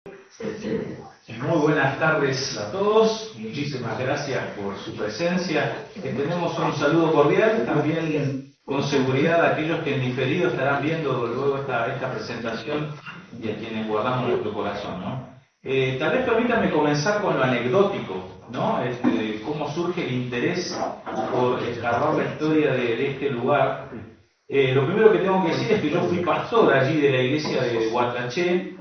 Muy buenas tardes a todos, muchísimas gracias por su presencia. Tenemos un saludo cordial, también con seguridad a aquellos que en diferido estarán viendo luego esta presentación y a quienes guardamos nuestro corazón, ¿no? Tal vez permítanme comenzar con lo anecdótico, ¿no? De cómo surge el interés por escarbar la historia de este lugar. Lo primero que tengo que decir es que yo fui pastor allí de la iglesia de Huatraché.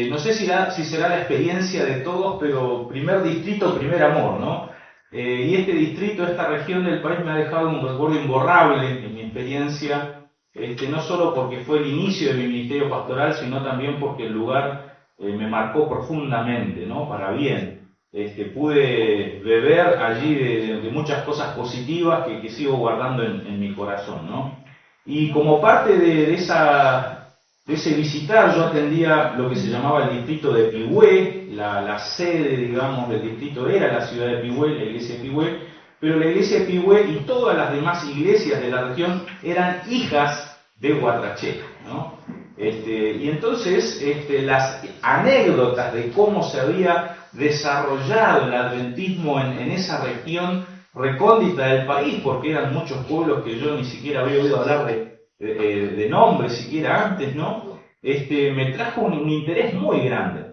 No sé si será la experiencia de todos, pero primer distrito, primer amor, ¿no? Y este distrito, esta región del país me ha dejado un recuerdo imborrable en mi experiencia, no solo porque fue el inicio de mi ministerio pastoral, sino también porque el lugar me marcó profundamente, ¿no? Para bien. Pude beber allí de muchas cosas positivas que sigo guardando en mi corazón, ¿no? Y como parte de ese visitar, yo atendía lo que se llamaba el distrito de Pigüé, la sede, digamos, del distrito era la ciudad de Pigüé, la iglesia de Pigüé, pero la iglesia de Pigüé y todas las demás iglesias de la región eran hijas de Huatraché, ¿no? Y entonces las anécdotas de cómo se había desarrollado el adventismo en esa región recóndita del país, porque eran muchos pueblos que yo ni siquiera había oído hablar de nombre siquiera antes, ¿no? Me trajo un interés muy grande.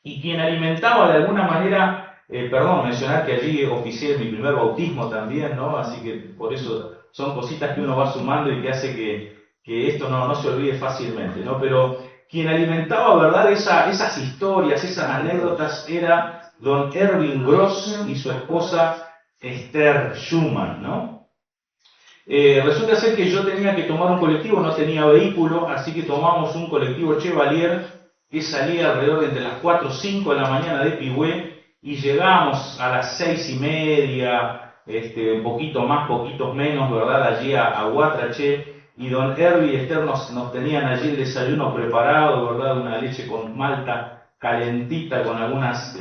Y quien alimentaba de alguna manera, mencionar que allí oficié mi primer bautismo también, ¿no? Así que por eso son cositas que uno va sumando y que hace que esto no se olvide fácilmente, ¿no? Pero quien alimentaba, ¿verdad?, esas historias, esas anécdotas era don Erwin Gross y su esposa Esther Schumann, ¿no? Resulta ser que yo tenía que tomar un colectivo, no tenía vehículo, así que tomamos un colectivo Chevalier que salía alrededor de entre las 4 o 5 de la mañana de Pigüé y llegamos a las 6:30, un poquito más, poquitos menos, ¿verdad?, allí a Huatraché, y don Herbie y Esther nos tenían allí el desayuno preparado, ¿verdad?, una leche con malta calentita con algunas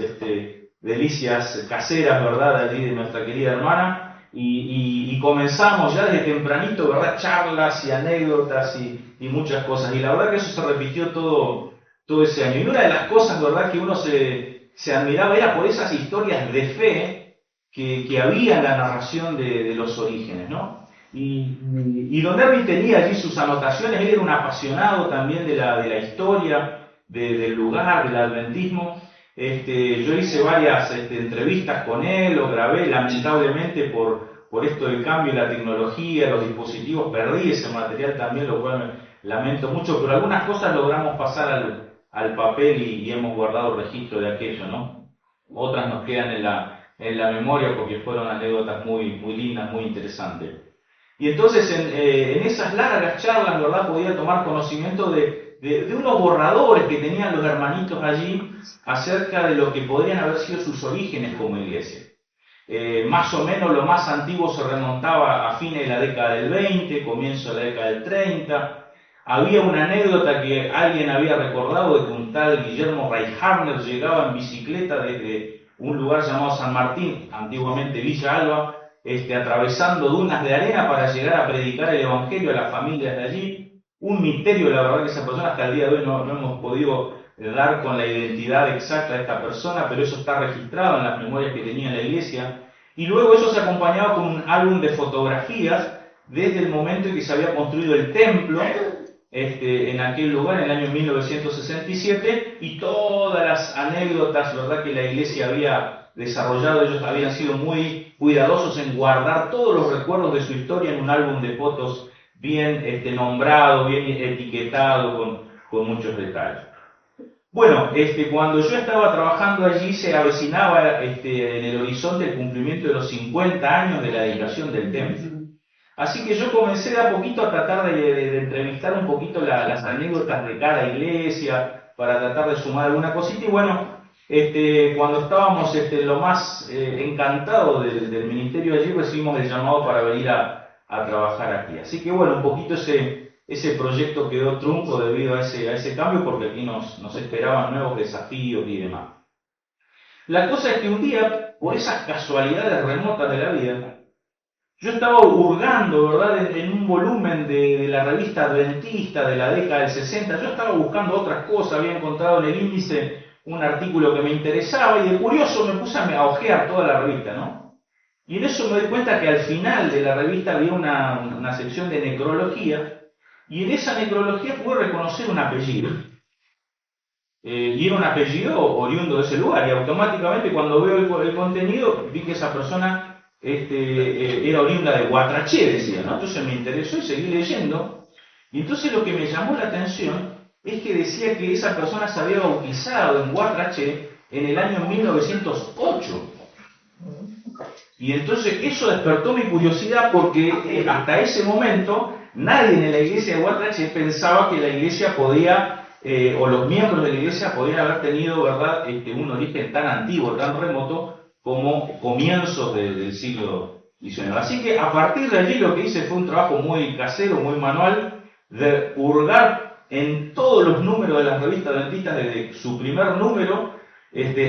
delicias caseras, ¿verdad?, allí de nuestra querida hermana. Y comenzamos ya desde tempranito, ¿verdad?, charlas y anécdotas y muchas cosas. Y la verdad que eso se repitió todo ese año. Y una de las cosas, ¿verdad?, que uno se admiraba era por esas historias de fe que había en la narración de los orígenes, ¿no? Y don Erwin tenía allí sus anotaciones, él era un apasionado también de la historia, del lugar, del adventismo. Yo hice varias entrevistas con él, lo grabé, lamentablemente por esto del cambio y la tecnología, los dispositivos, perdí ese material también, lo cual me lamento mucho, pero algunas cosas logramos pasar al papel y hemos guardado registro de aquello, ¿no? Otras nos quedan en la memoria porque fueron anécdotas muy, muy lindas, muy interesantes. Y entonces en esas largas charlas, ¿verdad?, podía tomar conocimiento de unos borradores que tenían los hermanitos allí acerca de lo que podrían haber sido sus orígenes como iglesia. Más o menos lo más antiguo se remontaba a fines de la década del 20, comienzo de la década del 30. Había una anécdota que alguien había recordado de que un tal Guillermo Reichardt llegaba en bicicleta desde un lugar llamado San Martín, antiguamente Villa Alba, atravesando dunas de arena para llegar a predicar el Evangelio a las familias de allí. Un misterio, la verdad, que esa persona hasta el día de hoy no hemos podido dar con la identidad exacta de esta persona, pero eso está registrado en las memorias que tenía la iglesia. Y luego eso se acompañaba con un álbum de fotografías desde el momento en que se había construido el templo en aquel lugar, en el año 1967, y todas las anécdotas, ¿verdad?, que la iglesia había desarrollado. Ellos habían sido muy cuidadosos en guardar todos los recuerdos de su historia en un álbum de fotos bien nombrado, bien etiquetado, con muchos detalles. Bueno, cuando yo estaba trabajando allí se avecinaba en el horizonte el cumplimiento de los 50 años de la dedicación del templo. Así que yo comencé de a poquito a tratar de entrevistar un poquito las anécdotas de cada iglesia, para tratar de sumar alguna cosita. Y bueno, cuando estábamos lo más encantados del ministerio allí, recibimos el llamado para venir a trabajar aquí. Así que bueno, un poquito ese proyecto quedó trunco debido a ese cambio, porque aquí nos esperaban nuevos desafíos y demás. La cosa es que un día, por esas casualidades remotas de la vida, yo estaba hurgando, ¿verdad?, en un volumen de la revista Adventista de la década del 60, yo estaba buscando otras cosas, había encontrado en el índice un artículo que me interesaba y de curioso me puse a hojear toda la revista, ¿no? Y en eso me doy cuenta que al final de la revista había una sección de necrología, y en esa necrología pude reconocer un apellido. Y era un apellido oriundo de ese lugar, y automáticamente cuando veo el contenido vi que esa persona era oriunda de Guatraché, decía, ¿no? Entonces me interesó y seguí leyendo, y entonces lo que me llamó la atención es que decía que esa persona se había bautizado en Guatraché en el año 1908. Y entonces eso despertó mi curiosidad porque hasta ese momento nadie en la iglesia de Guatraché pensaba que la iglesia podía, o los miembros de la iglesia podían haber tenido, ¿verdad?, un origen tan antiguo, tan remoto como comienzos del siglo XIX. Así que a partir de allí lo que hice fue un trabajo muy casero, muy manual, de hurgar en todos los números de las revistas adventistas, desde su primer número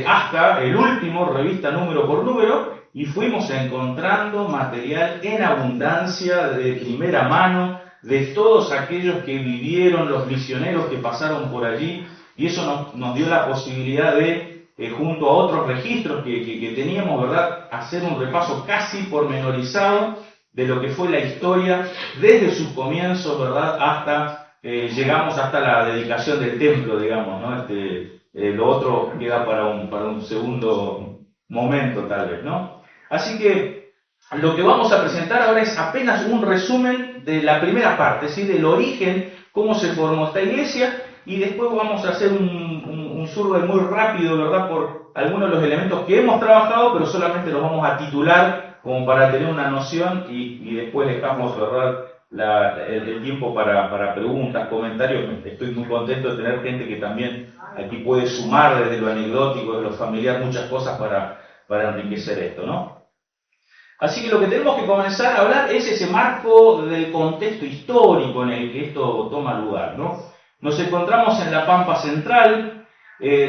hasta el último, revista número por número, y fuimos encontrando material en abundancia, de primera mano, de todos aquellos que vivieron, los misioneros que pasaron por allí, y eso nos dio la posibilidad de, junto a otros registros que teníamos, ¿verdad?, hacer un repaso casi pormenorizado de lo que fue la historia desde sus comienzos, ¿verdad?, hasta, llegamos hasta la dedicación del templo, digamos, ¿no? Lo otro queda para un segundo momento, tal vez, ¿no? Así que lo que vamos a presentar ahora es apenas un resumen de la primera parte, ¿sí?, del origen, cómo se formó esta iglesia, y después vamos a hacer un survey muy rápido, ¿verdad?, por algunos de los elementos que hemos trabajado, pero solamente los vamos a titular como para tener una noción, y después dejamos, ¿verdad?, el tiempo para preguntas, comentarios. Estoy muy contento de tener gente que también aquí puede sumar desde lo anecdótico, de lo familiar, muchas cosas para enriquecer esto, ¿no? Así que lo que tenemos que comenzar a hablar es ese marco del contexto histórico en el que esto toma lugar, ¿no? Nos encontramos en la Pampa Central,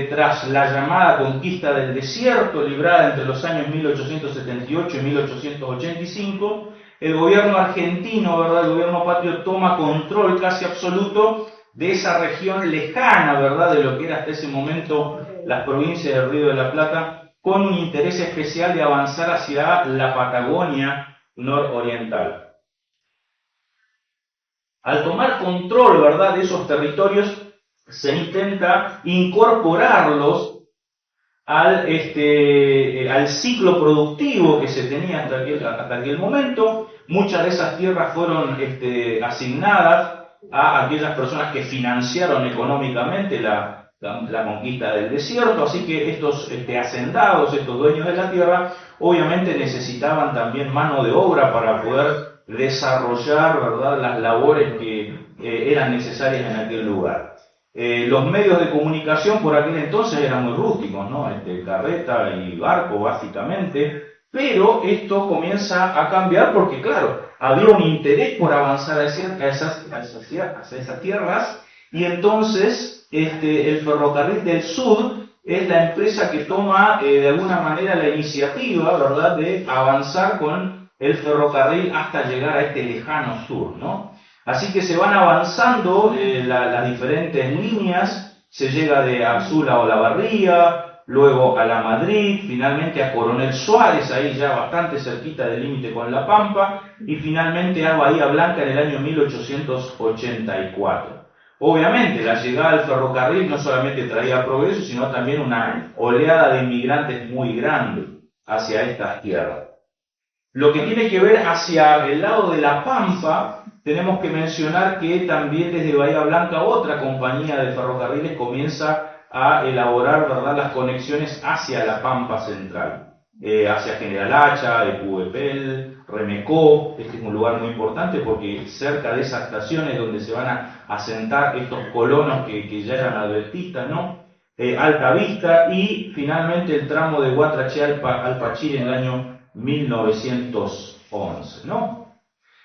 tras la llamada conquista del desierto, librada entre los años 1878 y 1885, el gobierno argentino, ¿verdad?, el gobierno patrio, toma control casi absoluto de esa región lejana, ¿verdad?, de lo que era hasta ese momento las provincias del Río de la Plata, con un interés especial de avanzar hacia la Patagonia nororiental. Al tomar control, ¿verdad?, de esos territorios, se intenta incorporarlos al ciclo productivo que se tenía hasta aquel momento. Muchas de esas tierras fueron asignadas a aquellas personas que financiaron económicamente la conquista del desierto, así que estos hacendados, estos dueños de la tierra, obviamente necesitaban también mano de obra para poder desarrollar, ¿verdad?, las labores que eran necesarias en aquel lugar. Los medios de comunicación por aquel entonces eran muy rústicos, ¿no? Carreta y barco, básicamente, pero esto comienza a cambiar porque, claro, había un interés por avanzar hacia esas tierras, y entonces el Ferrocarril del Sur es la empresa que toma de alguna manera la iniciativa, ¿verdad?, de avanzar con el ferrocarril hasta llegar a este lejano sur, ¿no? Así que se van avanzando las diferentes líneas, se llega de Azul a Olavarría, luego a La Madrid, finalmente a Coronel Suárez, ahí ya bastante cerquita del límite con La Pampa, y finalmente a Bahía Blanca en el año 1884. Obviamente, la llegada del ferrocarril no solamente traía progreso, sino también una oleada de inmigrantes muy grande hacia estas tierras. Lo que tiene que ver hacia el lado de La Pampa, tenemos que mencionar que también desde Bahía Blanca otra compañía de ferrocarriles comienza a elaborar, ¿verdad?, las conexiones hacia La Pampa Central, hacia General Hacha, Epuepel, Remecó. Este es un lugar muy importante porque cerca de esas estaciones donde se van a asentar estos colonos que ya eran adventistas, ¿no? Alta Vista, y finalmente el tramo de Guatraché al Pachir en el año 1911, ¿no?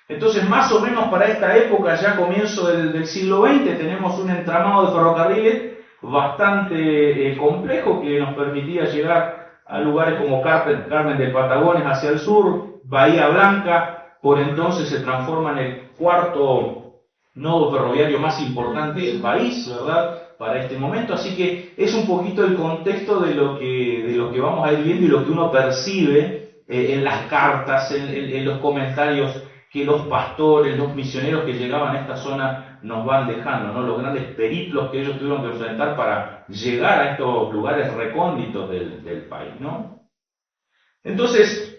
Entonces, más o menos para esta época, ya comienzo del siglo XX, tenemos un entramado de ferrocarriles bastante complejo que nos permitía llegar a lugares como Carmen de Patagones hacia el sur, Bahía Blanca por entonces se transforma en el cuarto nodo ferroviario más importante del país, ¿verdad?, para este momento. Así que es un poquito el contexto de lo que vamos a ir viendo y lo que uno percibe en las cartas, en los comentarios que los pastores, los misioneros que llegaban a esta zona nos van dejando, ¿no? Los grandes periplos que ellos tuvieron que enfrentar para llegar a estos lugares recónditos del país, ¿no? Entonces,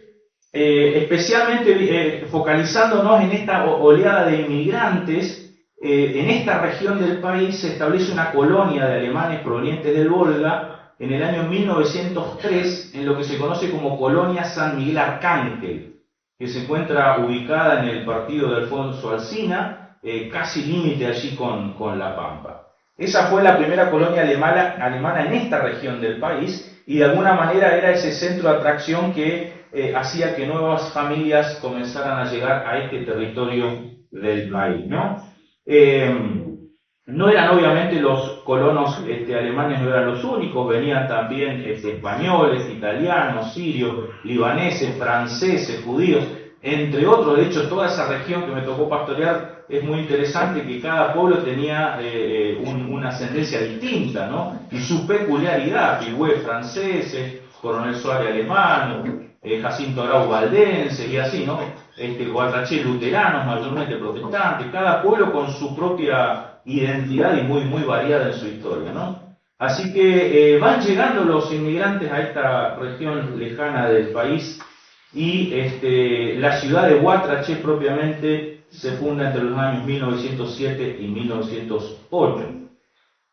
especialmente focalizándonos en esta oleada de inmigrantes, en esta región del país se establece una colonia de alemanes provenientes del Volga en el año 1903, en lo que se conoce como Colonia San Miguel Arcángel, que se encuentra ubicada en el partido de Alfonso Alsina, casi límite allí con La Pampa. Esa fue la primera colonia alemana en esta región del país y de alguna manera era ese centro de atracción que hacía que nuevas familias comenzaran a llegar a este territorio del país, ¿no? No eran obviamente los colonos alemanes, no eran los únicos, venían también españoles, italianos, sirios, libaneses, franceses, judíos, entre otros. De hecho, toda esa región que me tocó pastorear es muy interesante, que cada pueblo tenía una ascendencia distinta, ¿no? Y su peculiaridad, Pigüé franceses, Coronel Suárez alemán, Jacinto Arau valdense y así, ¿no? Guatraché luteranos, mayormente protestantes, cada pueblo con su propia identidad y muy variada en su historia, ¿no? Así que van llegando los inmigrantes a esta región lejana del país y la ciudad de Guatraché propiamente se funda entre los años 1907 y 1908.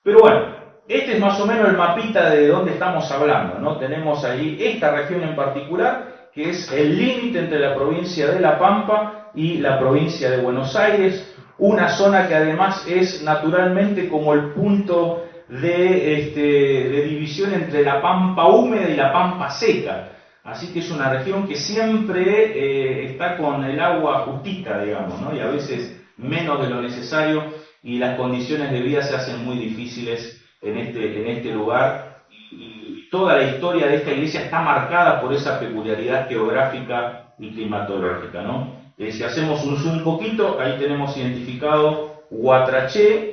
Pero bueno, este es más o menos el mapita de dónde estamos hablando, ¿no? Tenemos allí esta región en particular, que es el límite entre la provincia de La Pampa y la provincia de Buenos Aires, una zona que además es naturalmente como el punto de división entre la pampa húmeda y la pampa seca. Así que es una región que siempre está con el agua justita, digamos, ¿no? Y a veces menos de lo necesario, y las condiciones de vida se hacen muy difíciles en este lugar. Y toda la historia de esta iglesia está marcada por esa peculiaridad geográfica y climatológica, ¿no? Si hacemos un zoom un poquito, ahí tenemos identificado Guatraché,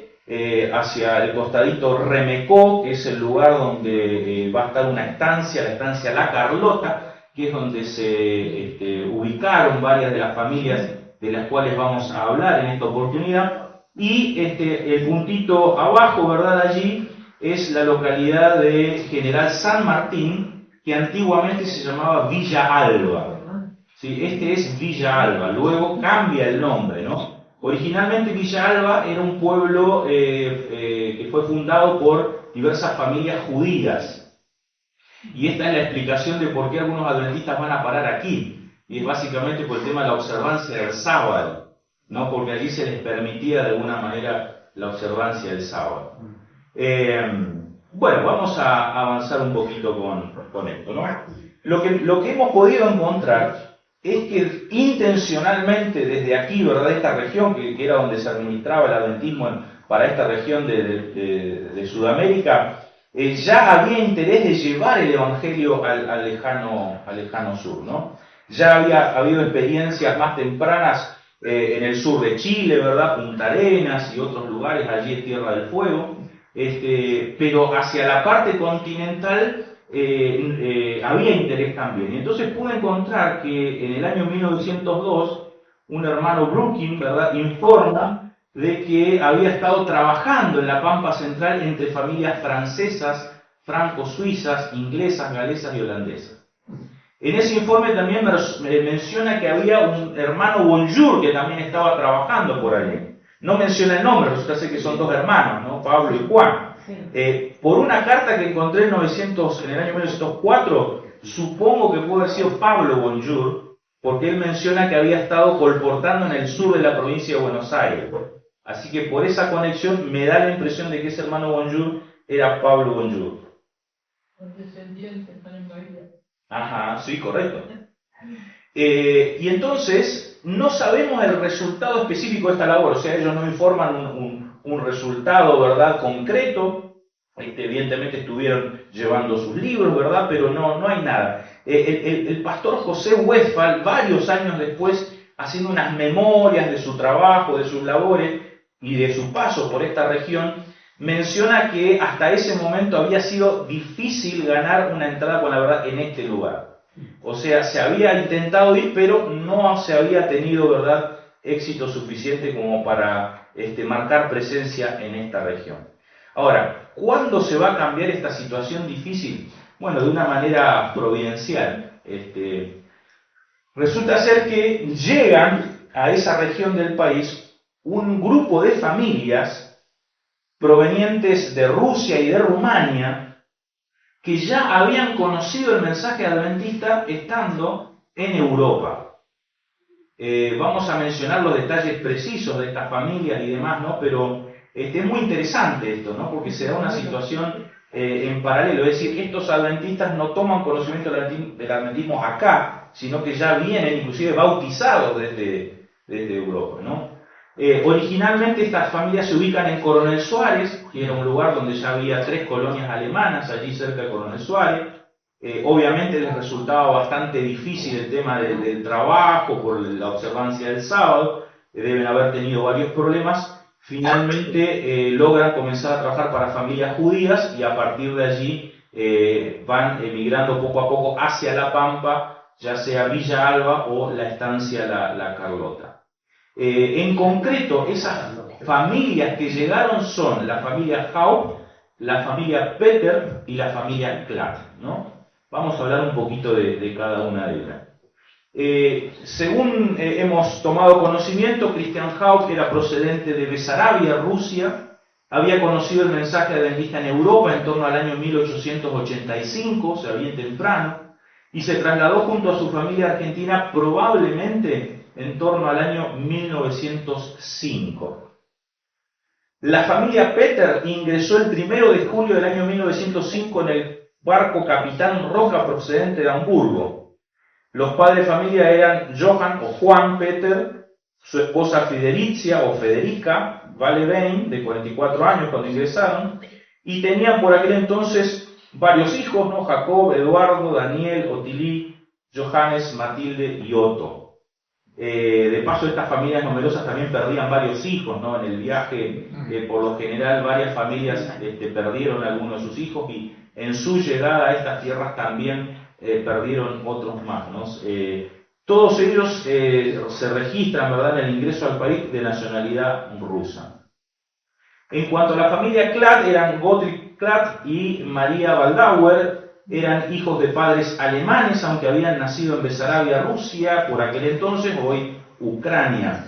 hacia el costadito Remecó, que es el lugar donde va a estar una estancia, la estancia La Carlota, que es donde se ubicaron varias de las familias de las cuales vamos a hablar en esta oportunidad. Y el puntito abajo, ¿verdad? Allí es la localidad de General San Martín, que antiguamente se llamaba Villa Alba. ¿Sí? Este es Villa Alba, luego cambia el nombre, ¿no? Originalmente Villa Alba era un pueblo que fue fundado por diversas familias judías. Y esta es la explicación de por qué algunos adventistas van a parar aquí. Y es básicamente por el tema de la observancia del sábado, ¿no? Porque allí se les permitía de alguna manera la observancia del sábado. Bueno, vamos a avanzar un poquito con esto, ¿no? Lo que hemos podido encontrar es que intencionalmente desde aquí, ¿verdad?, esta región, que era donde se administraba el adventismo para esta región de Sudamérica, ya había interés de llevar el evangelio al lejano sur, ¿no? Ya había habido experiencias más tempranas en el sur de Chile, ¿verdad?, Punta Arenas y otros lugares, allí es Tierra del Fuego, pero hacia la parte continental había interés también. Y entonces pude encontrar que en el año 1902 un hermano Brooking, ¿verdad?, informa de que había estado trabajando en la Pampa Central entre familias francesas, franco-suizas, inglesas, galesas y holandesas. En ese informe también menciona que había un hermano Bonjour que también estaba trabajando por allí. No menciona el nombre, resulta ser que son dos hermanos, ¿no?, Pablo y Juan. Por una carta que encontré en el año 1904, supongo que puede haber sido Pablo Bonjour, porque él menciona que había estado colportando en el sur de la provincia de Buenos Aires. Así que por esa conexión me da la impresión de que ese hermano Bonjour era Pablo Bonjour. Los descendientes están en Bahía. Ajá, sí, correcto. Y entonces no sabemos el resultado específico de esta labor, o sea, ellos no informan un resultado, ¿verdad?, concreto. Evidentemente estuvieron llevando sus libros, ¿verdad?, pero no hay nada. El pastor José Westphal, varios años después, haciendo unas memorias de su trabajo, de sus labores y de su paso por esta región, menciona que hasta ese momento había sido difícil ganar una entrada con la verdad en este lugar. O sea, se había intentado ir, pero no se había tenido, ¿verdad?, éxito suficiente como para marcar presencia en esta región. Ahora, ¿cuándo se va a cambiar esta situación difícil? Bueno, de una manera providencial. Resulta ser que llegan a esa región del país un grupo de familias provenientes de Rusia y de Rumania que ya habían conocido el mensaje adventista estando en Europa. Vamos a mencionar los detalles precisos de estas familias y demás, ¿no? Pero es muy interesante esto, ¿no? Porque se da una situación en paralelo, es decir, estos adventistas no toman conocimiento del adventismo acá, sino que ya vienen inclusive bautizados desde Europa, ¿no? Originalmente estas familias se ubican en Coronel Suárez, que era un lugar donde ya había 3 colonias alemanas, allí cerca de Coronel Suárez. Obviamente les resultaba bastante difícil el tema del trabajo por la observancia del sábado, deben haber tenido varios problemas. Finalmente logran comenzar a trabajar para familias judías y a partir de allí van emigrando poco a poco hacia La Pampa, ya sea Villa Alba o la estancia La Carlota. En concreto, esas familias que llegaron son la familia Haupt, la familia Peter y la familia Klatt, ¿no? Vamos a hablar un poquito de cada una de ellas. Según hemos tomado conocimiento, Christian Haupt era procedente de Besarabia, Rusia, había conocido el mensaje adventista en Europa en torno al año 1885, o sea, bien temprano, y se trasladó junto a su familia argentina probablemente en torno al año 1905. La familia Peter ingresó el 1 de julio del año 1905 en el barco Capitán Roca procedente de Hamburgo. Los padres de familia eran Johann o Juan Peter, su esposa Federicia o Federica Valevein, de 44 años cuando ingresaron, y tenían por aquel entonces varios hijos, ¿no? Jacob, Eduardo, Daniel, Otilí, Johannes, Matilde y Otto. De paso, estas familias numerosas también perdían varios hijos, ¿no? En el viaje, por lo general, varias familias perdieron a algunos de sus hijos y en su llegada a estas tierras también perdieron otros más, ¿no? Todos ellos se registran, ¿verdad?, en el ingreso al país de nacionalidad rusa. En cuanto a la familia Klatt, eran Gottlieb Klatt y María Waldauer. Eran hijos de padres alemanes, aunque habían nacido en Besarabia, Rusia, por aquel entonces, hoy Ucrania.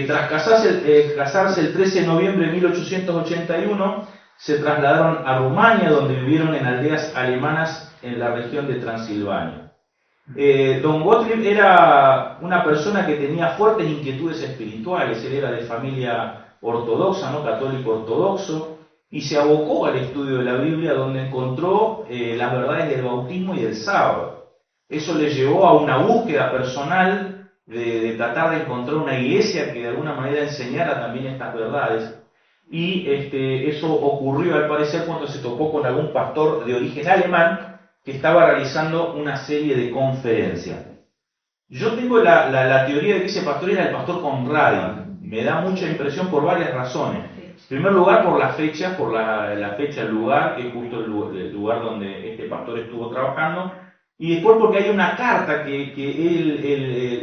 Tras casarse el 13 de noviembre de 1881, se trasladaron a Rumania, donde vivieron en aldeas alemanas en la región de Transilvania. Don Gottlieb era una persona que tenía fuertes inquietudes espirituales, él era de familia ortodoxa, ¿no?, católico ortodoxo, y se abocó al estudio de la Biblia, donde encontró las verdades del bautismo y del sábado. Eso le llevó a una búsqueda personal de tratar de encontrar una iglesia que de alguna manera enseñara también estas verdades. Y eso ocurrió al parecer cuando se topó con algún pastor de origen alemán que estaba realizando una serie de conferencias. Yo tengo la teoría de que ese pastor era el pastor Conradi. Me da mucha impresión por varias razones. En primer lugar, por las fechas, por la fecha, el lugar, que es justo el lugar donde este pastor estuvo trabajando, y después porque hay una carta que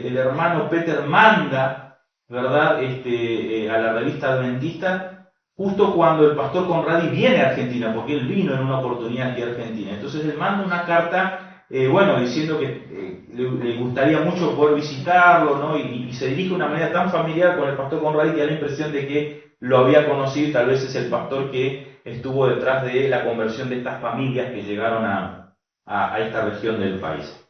el hermano Peter manda, ¿verdad?, a la revista adventista, justo cuando el pastor Conradi viene a Argentina, porque él vino en una oportunidad aquí a Argentina. Entonces él manda una carta, diciendo que le gustaría mucho poder visitarlo, ¿no? Y se dirige de una manera tan familiar con el pastor Conradi que da la impresión de que lo había conocido y tal vez es el pastor que estuvo detrás de la conversión de estas familias que llegaron a esta región del país.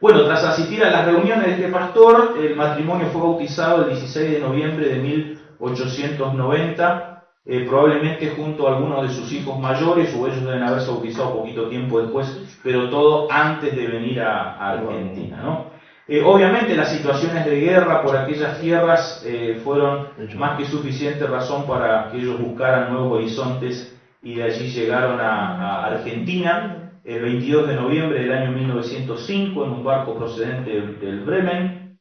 Bueno, tras asistir a las reuniones de este pastor, el matrimonio fue bautizado el 16 de noviembre de 1890, probablemente junto a algunos de sus hijos mayores, o ellos deben haberse bautizado poquito tiempo después, pero todo antes de venir a Argentina, ¿no? Obviamente las situaciones de guerra por aquellas tierras fueron más que suficiente razón para que ellos buscaran nuevos horizontes y de allí llegaron a Argentina el 22 de noviembre del año 1905 en un barco procedente del Bremen.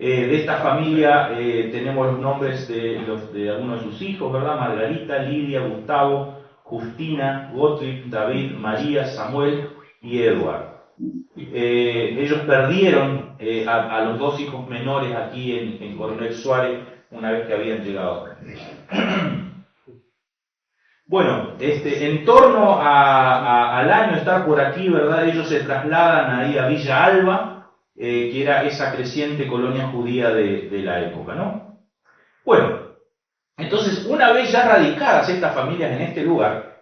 De esta familia tenemos los nombres de algunos de sus hijos, ¿verdad? Margarita, Lidia, Gustavo, Justina, Gottlieb, David, María, Samuel y Edward. Ellos perdieron a los dos hijos menores aquí en Coronel Suárez una vez que habían llegado. Bueno, en torno al año estar por aquí, ¿verdad? Ellos se trasladan ahí a Villa Alba, que era esa creciente colonia judía de la época, ¿no? Bueno, entonces una vez ya radicadas estas familias en este lugar,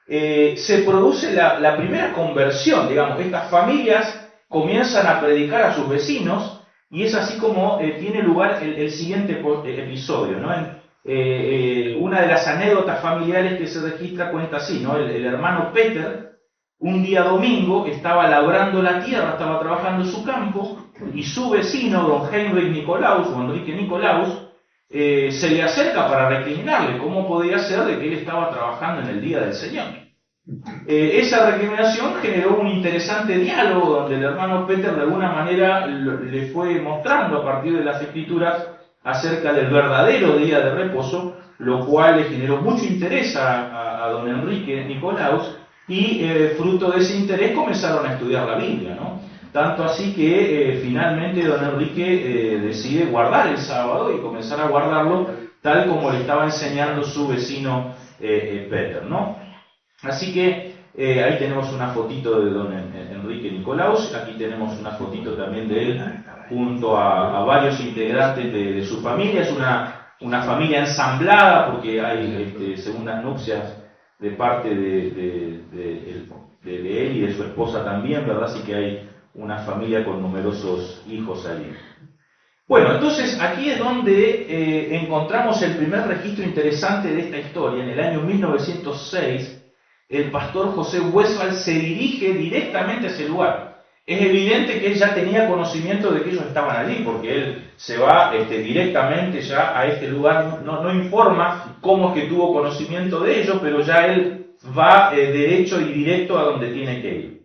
se produce la primera conversión, digamos. Estas familias comienzan a predicar a sus vecinos y es así como tiene lugar el siguiente episodio, ¿no? Una de las anécdotas familiares que se registra cuenta así, ¿no? El hermano Peter, un día domingo, estaba labrando la tierra, estaba trabajando en su campo, y su vecino, don Heinrich Nicolaus, o Enrique Nicolaus, se le acerca para recriminarle cómo podía ser de que él estaba trabajando en el día del Señor. Esa recriminación generó un interesante diálogo donde el hermano Peter de alguna manera le fue mostrando a partir de las escrituras acerca del verdadero día de reposo, lo cual le generó mucho interés a don Enrique Nicolaus, y fruto de ese interés comenzaron a estudiar la Biblia, ¿no? Tanto así que finalmente don Enrique decide guardar el sábado y comenzar a guardarlo tal como le estaba enseñando su vecino Peter, ¿no? Así que ahí tenemos una fotito de don Enrique Nicolaus, aquí tenemos una fotito también de él junto a varios integrantes de su familia. Es una familia ensamblada porque hay segundas nupcias de parte de él y de su esposa también, ¿verdad? Así que hay una familia con numerosos hijos allí. Bueno, entonces aquí es donde encontramos el primer registro interesante de esta historia. En el año 1906, el pastor José Westphal se dirige directamente a ese lugar. Es evidente que él ya tenía conocimiento de que ellos estaban allí, porque él se va directamente ya a este lugar, no informa cómo es que tuvo conocimiento de ello, pero ya él va derecho y directo a donde tiene que ir.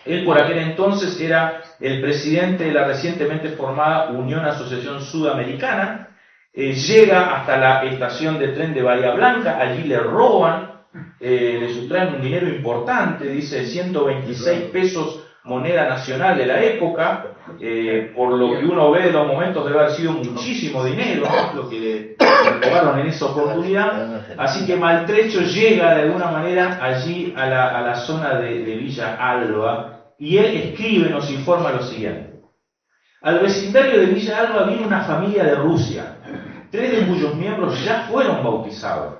Él por aquel entonces era el presidente de la recientemente formada Unión Asociación Sudamericana, llega hasta la estación de tren de Bahía Blanca, allí le roban, le sustraen un dinero importante, dice 126 pesos moneda nacional de la época, por lo que uno ve de los momentos debe haber sido muchísimo dinero, ¿no? Lo que le robaron en esa oportunidad. Así que maltrecho llega de alguna manera allí a la zona de Villa Alba, y él escribe, nos informa lo siguiente: al vecindario de Villa Alba vino una familia de Rusia, 3 de cuyos miembros ya fueron bautizados.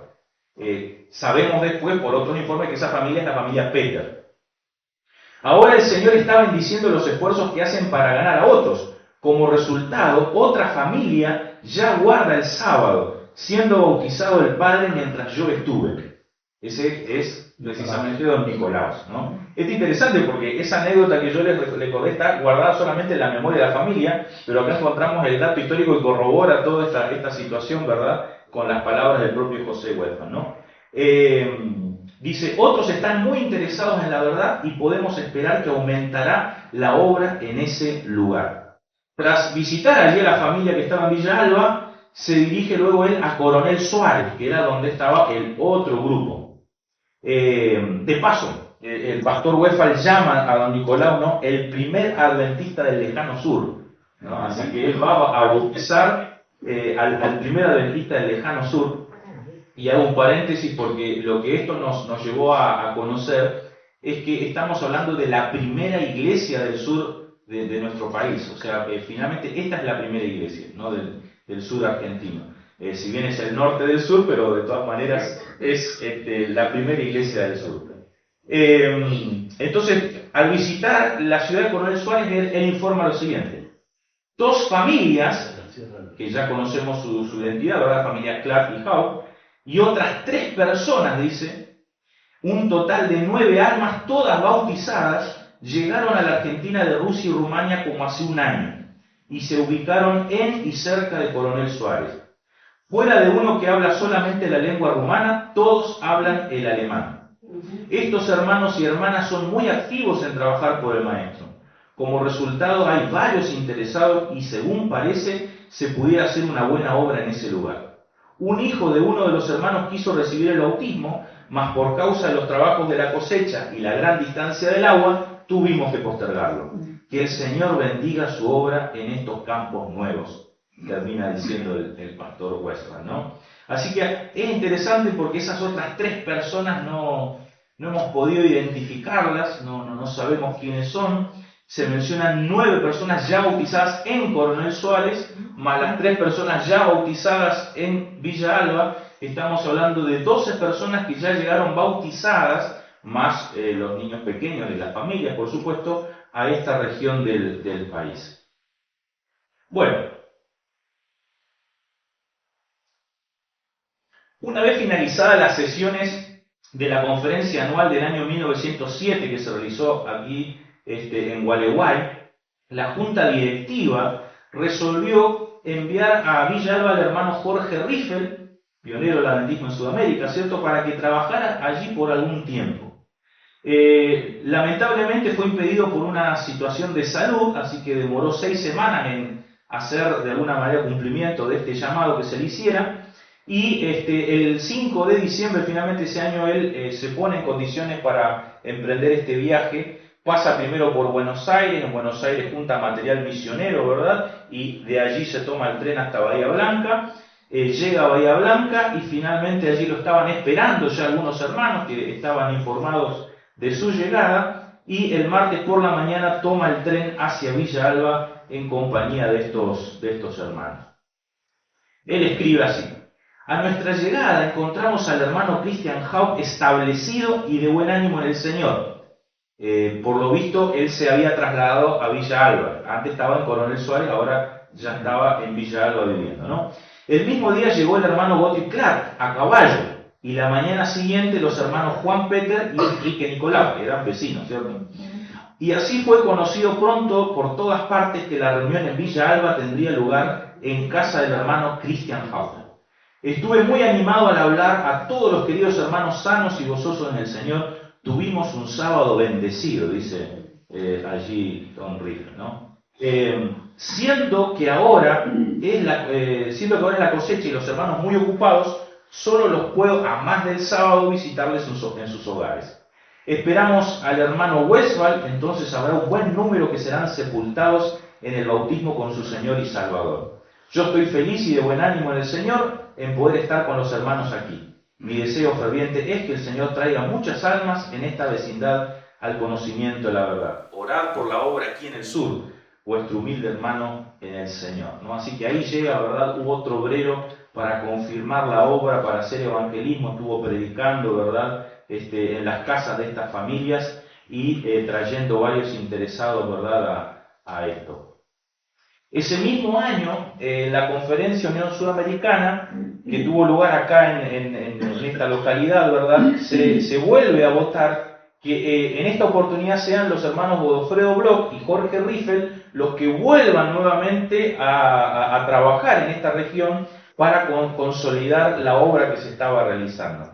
Sabemos después por otro informe que esa familia es la familia Peter. Ahora el Señor está bendiciendo los esfuerzos que hacen para ganar a otros. Como resultado, otra familia ya guarda el sábado, siendo bautizado el padre mientras yo estuve. Ese es precisamente don Nicolaus, ¿no? Es interesante porque esa anécdota que yo les recordé está guardada solamente en la memoria de la familia, pero acá encontramos el dato histórico que corrobora toda esta situación, ¿verdad?, con las palabras del propio José Westphal, ¿no? Dice, otros están muy interesados en la verdad y podemos esperar que aumentará la obra en ese lugar. Tras visitar allí a la familia que estaba en Villa Alba, se dirige luego él a Coronel Suárez, que era donde estaba el otro grupo. De paso, el pastor Westphal llama a don Nicolau, ¿no?, el primer adventista del lejano sur, ¿no? Así que él va a bautizar al primer adventista del lejano sur. Y hago un paréntesis porque lo que esto nos llevó a conocer es que estamos hablando de la primera iglesia del sur de nuestro país. O sea, finalmente esta es la primera iglesia, ¿no?, del sur argentino. Si bien es el norte del sur, pero de todas maneras es la primera iglesia del sur. Entonces, al visitar la ciudad de Coronel Suárez, él informa lo siguiente: 2 familias, que ya conocemos su identidad, ¿verdad?, la familia Clark y Howe, y otras 3 personas, dice, un total de 9 almas, todas bautizadas, llegaron a la Argentina de Rusia y Rumania como hace un año, y se ubicaron en y cerca de Coronel Suárez. Fuera de uno que habla solamente la lengua rumana, todos hablan el alemán. Estos hermanos y hermanas son muy activos en trabajar por el Maestro. Como resultado hay varios interesados y según parece se pudiera hacer una buena obra en ese lugar. Un hijo de uno de los hermanos quiso recibir el bautismo, mas por causa de los trabajos de la cosecha y la gran distancia del agua, tuvimos que postergarlo. Que el Señor bendiga su obra en estos campos nuevos, termina diciendo el pastor Westphal, ¿no? Así que es interesante porque esas otras 3 personas no hemos podido identificarlas, no sabemos quiénes son. Se mencionan 9 personas ya bautizadas en Coronel Suárez, más las 3 personas ya bautizadas en Villa Alba. Estamos hablando de 12 personas que ya llegaron bautizadas, más los niños pequeños de las familias, por supuesto, a esta región del país. Bueno, una vez finalizadas las sesiones de la conferencia anual del año 1907 que se realizó aquí en Gualeguay, la junta directiva resolvió enviar a Villa Alba al hermano Jorge Riffel, pionero del adventismo en Sudamérica, ¿cierto?, para que trabajara allí por algún tiempo. Lamentablemente fue impedido por una situación de salud, así que demoró 6 semanas en hacer de alguna manera cumplimiento de este llamado que se le hiciera. Y el 5 de diciembre, finalmente ese año, él se pone en condiciones para emprender este viaje. Pasa primero por Buenos Aires, en Buenos Aires junta material misionero, ¿verdad? Y de allí se toma el tren hasta Bahía Blanca. Llega a Bahía Blanca y finalmente allí lo estaban esperando ya algunos hermanos que estaban informados de su llegada. Y el martes por la mañana toma el tren hacia Villa Alba en compañía de estos hermanos. Él escribe así: a nuestra llegada encontramos al hermano Christian Haupt establecido y de buen ánimo en el Señor. Por lo visto, él se había trasladado a Villa Alba. Antes estaba en Coronel Suárez, ahora ya estaba en Villa Alba viviendo, ¿no? El mismo día llegó el hermano Gottlieb Clark a caballo, y la mañana siguiente los hermanos Juan Peter y Enrique Nicolau, que eran vecinos, ¿cierto? Y así fue conocido pronto por todas partes que la reunión en Villa Alba tendría lugar en casa del hermano Christian Haupt. Estuve muy animado al hablar a todos los queridos hermanos sanos y gozosos en el Señor. Tuvimos un sábado bendecido, dice allí Don Riff, ¿no? Siendo que ahora es la cosecha y los hermanos muy ocupados, solo los puedo a más del sábado visitarles en sus hogares. Esperamos al hermano Westphal, entonces habrá un buen número que serán sepultados en el bautismo con su Señor y Salvador. Yo estoy feliz y de buen ánimo en el Señor en poder estar con los hermanos aquí. Mi deseo ferviente es que el Señor traiga muchas almas en esta vecindad al conocimiento de la verdad. Orad por la obra aquí en el sur, vuestro humilde hermano en el Señor, ¿no? Así que ahí llega, ¿verdad? Hubo otro obrero para confirmar la obra, para hacer evangelismo, estuvo predicando, ¿verdad?, en las casas de estas familias y trayendo varios interesados, ¿verdad?, a esto. Ese mismo año, la conferencia Unión Sudamericana, que tuvo lugar acá en esta localidad, ¿verdad?, se vuelve a votar que en esta oportunidad sean los hermanos Godofredo Bloch y Jorge Riffel los que vuelvan nuevamente a trabajar en esta región para consolidar la obra que se estaba realizando.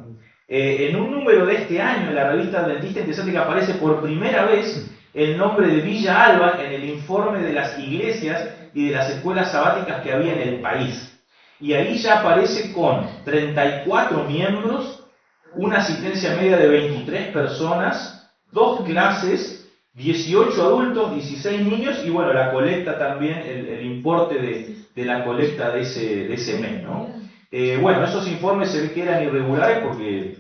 En un número de este año, en la revista Adventista Interesante, que aparece por primera vez el nombre de Villa Alba en el informe de las iglesias y de las escuelas sabáticas que había en el país. Y ahí ya aparece con 34 miembros, una asistencia media de 23 personas, 2 clases, 18 adultos, 16 niños y bueno, la colecta también, el importe de la colecta de ese mes, ¿no? Bueno, esos informes se ve que eran irregulares porque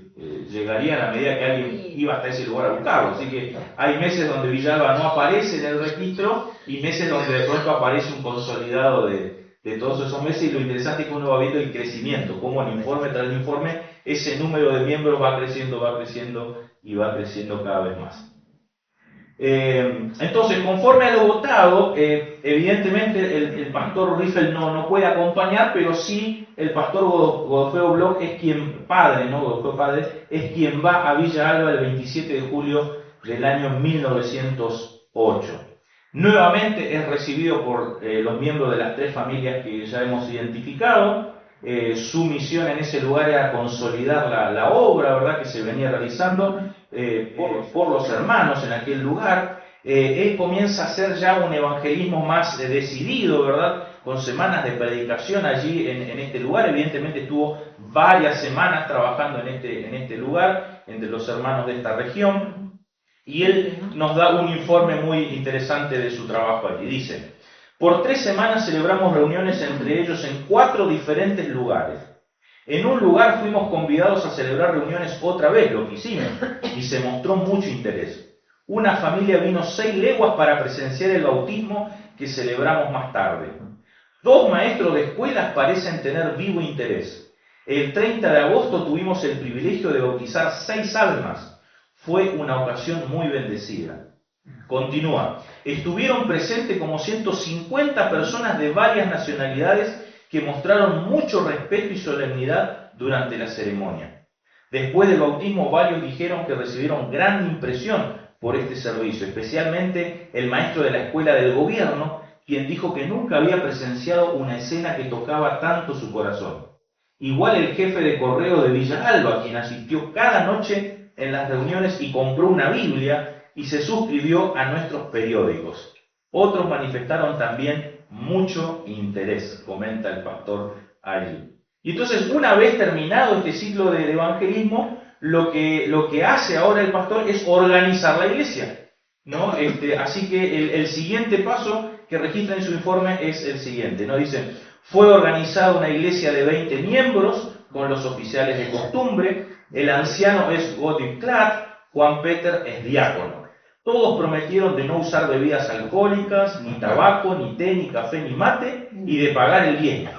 llegarían a medida que alguien iba hasta ese lugar a buscarlo. Así que hay meses donde Villa Alba no aparece en el registro y meses donde de pronto aparece un consolidado de todos esos meses. Y lo interesante es que uno va viendo el crecimiento, cómo el informe tras el informe ese número de miembros va creciendo y va creciendo cada vez más. Entonces, conforme a lo votado, evidentemente el pastor Riffel no puede acompañar, pero sí el pastor Godofredo Bloch es quien es quien va a Villa Alba el 27 de julio del año 1908. Nuevamente es recibido por los miembros de las 3 familias que ya hemos identificado. Su misión en ese lugar era consolidar la obra, ¿verdad?, que se venía realizando por los hermanos en aquel lugar. él comienza a hacer ya un evangelismo más decidido, ¿verdad? Con semanas de predicación allí en este lugar. Evidentemente estuvo varias semanas trabajando en este lugar, entre los hermanos de esta región. Y él nos da un informe muy interesante de su trabajo allí. Dice: por 3 semanas celebramos reuniones entre ellos en 4 diferentes lugares. En un lugar fuimos convidados a celebrar reuniones otra vez, lo que hicimos, y se mostró mucho interés. Una familia vino 6 leguas para presenciar el bautismo que celebramos más tarde. 2 maestros de escuelas parecen tener vivo interés. El 30 de agosto tuvimos el privilegio de bautizar 6 almas. Fue una ocasión muy bendecida. Continúa. Estuvieron presentes como 150 personas de varias nacionalidades que mostraron mucho respeto y solemnidad durante la ceremonia. Después del bautismo, varios dijeron que recibieron gran impresión por este servicio, especialmente el maestro de la escuela del gobierno, quien dijo que nunca había presenciado una escena que tocaba tanto su corazón. Igual el jefe de correo de Villa Alba, quien asistió cada noche en las reuniones y compró una Biblia y se suscribió a nuestros periódicos. Otros manifestaron también mucho interés, comenta el pastor allí. Y entonces, una vez terminado este ciclo de evangelismo, lo que hace ahora el pastor es organizar la iglesia, ¿no? Así que el siguiente paso que registra en su informe es el siguiente, ¿no? Dice: fue organizada una iglesia de 20 miembros, con los oficiales de costumbre. El anciano es Gottlieb Klatt, Juan Peter es diácono. Todos prometieron de no usar bebidas alcohólicas, ni tabaco, ni té, ni café, ni mate, y de pagar el diezmo.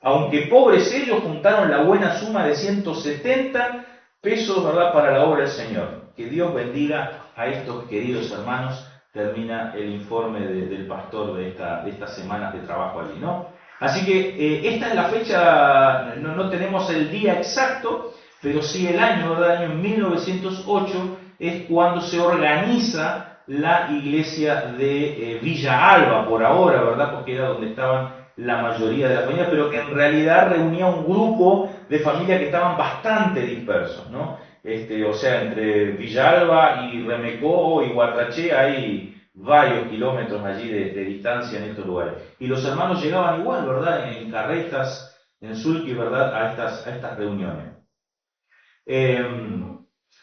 Aunque pobres ellos, juntaron la buena suma de 170 pesos, ¿verdad?, para la obra del Señor. Que Dios bendiga a estos queridos hermanos. Termina el informe del pastor de estas semanas de trabajo allí, ¿no? Así que esta es la fecha, no tenemos el día exacto, pero sí el año, ¿verdad? El año 1908 es cuando se organiza la iglesia de Villa Alba, por ahora, ¿verdad? Porque era donde estaban la mayoría de las familias, pero que en realidad reunía un grupo de familias que estaban bastante dispersos, ¿no? O sea, entre Villalba y Remecó y Guatraché hay varios kilómetros allí de distancia en estos lugares. Y los hermanos llegaban igual, ¿verdad? En carretas, en sulky, ¿verdad? A estas reuniones.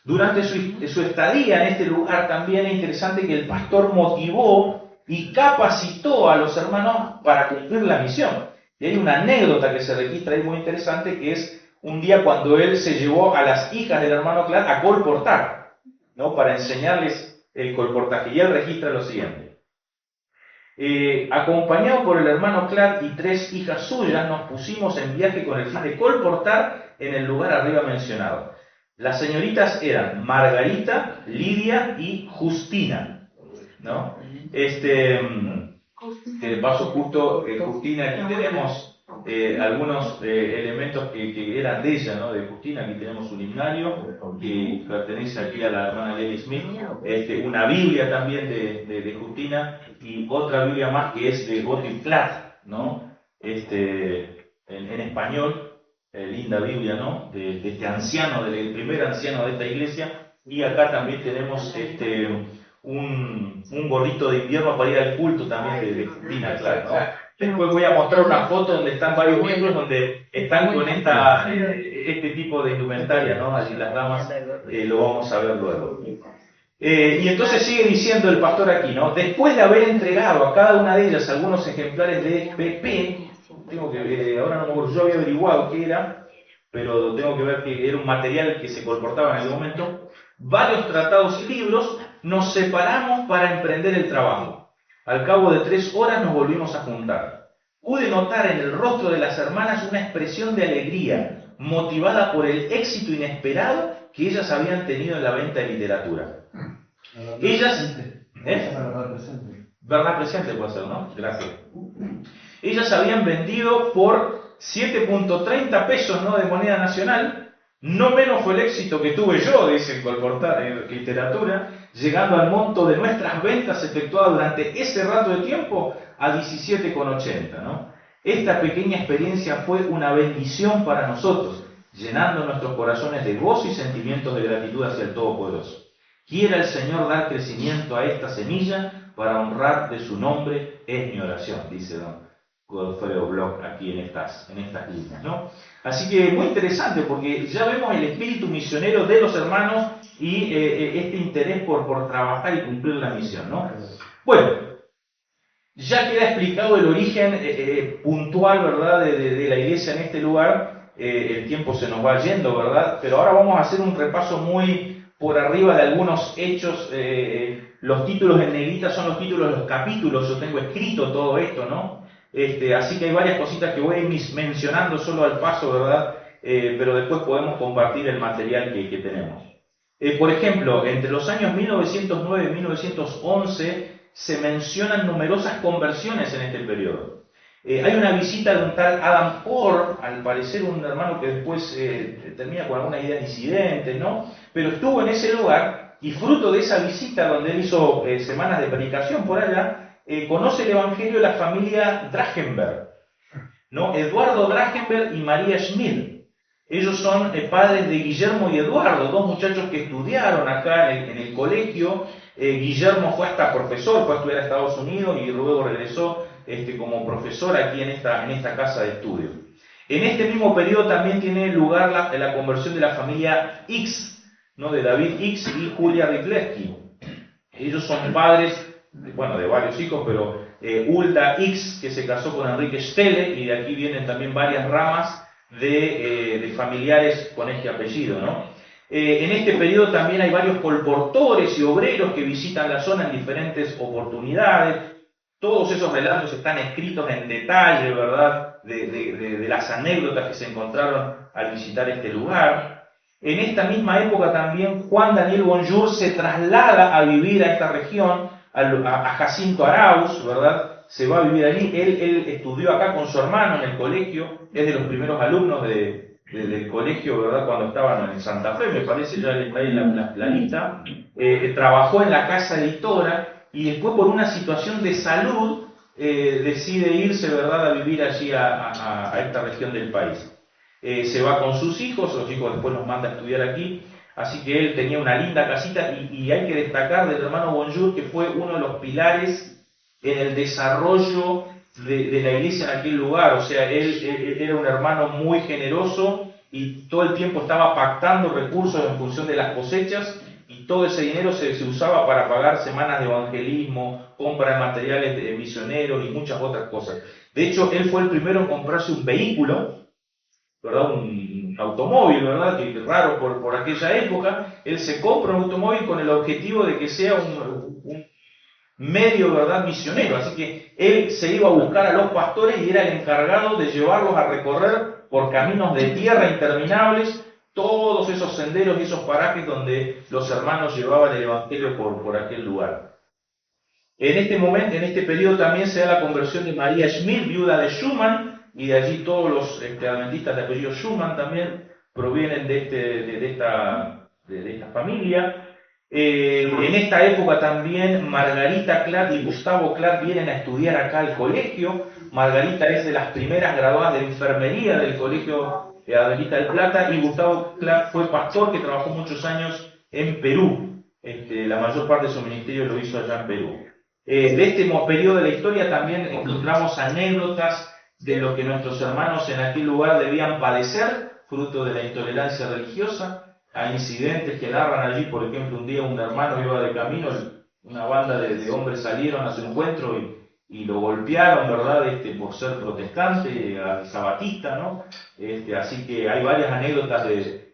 Durante su estadía en este lugar también es interesante que el pastor motivó y capacitó a los hermanos para cumplir la misión. Y hay una anécdota que se registra ahí muy interesante, que es un día cuando él se llevó a las hijas del hermano Klatt a colportar, ¿no? Para enseñarles el colportaje. Y él registra lo siguiente: acompañado por el hermano Klatt y 3 hijas suyas, nos pusimos en viaje con el fin de colportar en el lugar arriba mencionado. Las señoritas eran Margarita, Lidia y Justina, ¿no? De paso justo, Justina, aquí tenemos algunos elementos que eran de ella, ¿no? De Justina. Aquí tenemos un himnario que pertenece aquí a la hermana Lely Smith, una Biblia también de Justina, y otra Biblia más que es de Gottlieb Klatt, ¿no? En español, linda Biblia, ¿no? De este anciano, del primer anciano de esta iglesia. Y acá también tenemos un gorrito de invierno para ir al culto también de Justina, claro, ¿no? Después voy a mostrar una foto donde están varios miembros, donde están con este tipo de indumentaria, ¿no? Allí las damas, lo vamos a ver luego. Y entonces sigue diciendo el pastor aquí, ¿no? Después de haber entregado a cada una de ellas algunos ejemplares de PP, ahora no me acuerdo, yo había averiguado qué era, pero tengo que ver que era un material que se colportaba en aquel momento, varios tratados y libros, nos separamos para emprender el trabajo. Al cabo de 3 horas nos volvimos a juntar. Pude notar en el rostro de las hermanas una expresión de alegría, motivada por el éxito inesperado que ellas habían tenido en la venta de literatura. Ellas... Verdad presente puede ser, ¿no? Gracias. Ellas habían vendido por 7.30 pesos, ¿no?, de moneda nacional. No menos fue el éxito que tuve yo, dice el colportar en literatura, llegando al monto de nuestras ventas efectuadas durante ese rato de tiempo a 17,80, ¿no? Esta pequeña experiencia fue una bendición para nosotros, llenando nuestros corazones de gozo y sentimientos de gratitud hacia el Todopoderoso, Quiera el Señor dar crecimiento a esta semilla para honrar de su nombre, es mi oración, dice don Godofredo Bloch aquí en estas líneas, ¿no? Así que muy interesante, porque ya vemos el espíritu misionero de los hermanos y este interés por trabajar y cumplir la misión, ¿no? Bueno, ya queda explicado el origen puntual, ¿verdad?, de la iglesia en este lugar. El tiempo se nos va yendo, ¿verdad? Pero ahora vamos a hacer un repaso muy por arriba de algunos hechos. Los títulos en negrita son los títulos de los capítulos, yo tengo escrito todo esto, ¿no? Así que hay varias cositas que voy a ir mencionando solo al paso, ¿verdad? Pero después podemos compartir el material que tenemos. Por ejemplo, entre los años 1909 y 1911 se mencionan numerosas conversiones en este periodo. Hay una visita de un tal Adam Orr, al parecer un hermano que después termina con alguna idea disidente, ¿no? Pero estuvo en ese lugar y fruto de esa visita donde él hizo semanas de predicación por allá, conoce el evangelio de la familia Drachenberg, ¿no? Eduardo Drachenberg y María Schmid. Ellos son padres de Guillermo y Eduardo, dos muchachos que estudiaron acá en el colegio. Guillermo fue hasta profesor, fue a estudiar a Estados Unidos y luego regresó como profesor aquí en esta casa de estudio. En este mismo periodo también tiene lugar la conversión de la familia X, ¿no?, de David X y Julia Rychlewski. Ellos son padres, bueno, de varios hijos, pero Hulda X, que se casó con Enrique Stelle, y de aquí vienen también varias ramas de familiares con este apellido, ¿no? En este periodo también hay varios colportores y obreros que visitan la zona en diferentes oportunidades. Todos esos relatos están escritos en detalle, ¿verdad?, de las anécdotas que se encontraron al visitar este lugar. En esta misma época también Juan Daniel Bonjour se traslada a vivir a esta región, a Jacinto Arauz, ¿verdad? Se va a vivir allí. Él estudió acá con su hermano en el colegio, es de los primeros alumnos del colegio, ¿verdad?, cuando estaban en Santa Fe, me parece, ya está ahí la lista. Trabajó en la casa editora y después, por una situación de salud, decide irse, ¿verdad?, a vivir allí a esta región del país. Se va con sus hijos, los hijos después los manda a estudiar aquí, así que él tenía una linda casita y hay que destacar del hermano Bonjour que fue uno de los pilares en el desarrollo de la iglesia en aquel lugar. O sea, él era un hermano muy generoso y todo el tiempo estaba pactando recursos en función de las cosechas, y todo ese dinero se usaba para pagar semanas de evangelismo, compra de materiales misioneros y muchas otras cosas. De hecho, él fue el primero en comprarse un vehículo, ¿verdad?, un automóvil, ¿verdad?, que es raro por aquella época. Él se compra un automóvil con el objetivo de que sea un medio, ¿verdad?, misionero. Así que él se iba a buscar a los pastores y era el encargado de llevarlos a recorrer por caminos de tierra interminables todos esos senderos y esos parajes donde los hermanos llevaban el evangelio por aquel lugar. En este momento, en este periodo también se da la conversión de María Schmid, viuda de Schumann, y de allí todos los adventistas de apellido Schumann también provienen de esta familia. En esta época también Margarita Clark y Gustavo Clark vienen a estudiar acá al colegio. Margarita es de las primeras graduadas de enfermería del Colegio Adventista del Plata, y Gustavo Clark fue pastor que trabajó muchos años en Perú. La mayor parte de su ministerio lo hizo allá en Perú. De este periodo de la historia también encontramos anécdotas de lo que nuestros hermanos en aquel lugar debían padecer, fruto de la intolerancia religiosa. Hay incidentes que narran allí. Por ejemplo, un día un hermano iba de camino, una banda de hombres salieron a su encuentro y lo golpearon, ¿verdad?, por ser protestante, sabatista, ¿no? Así que hay varias anécdotas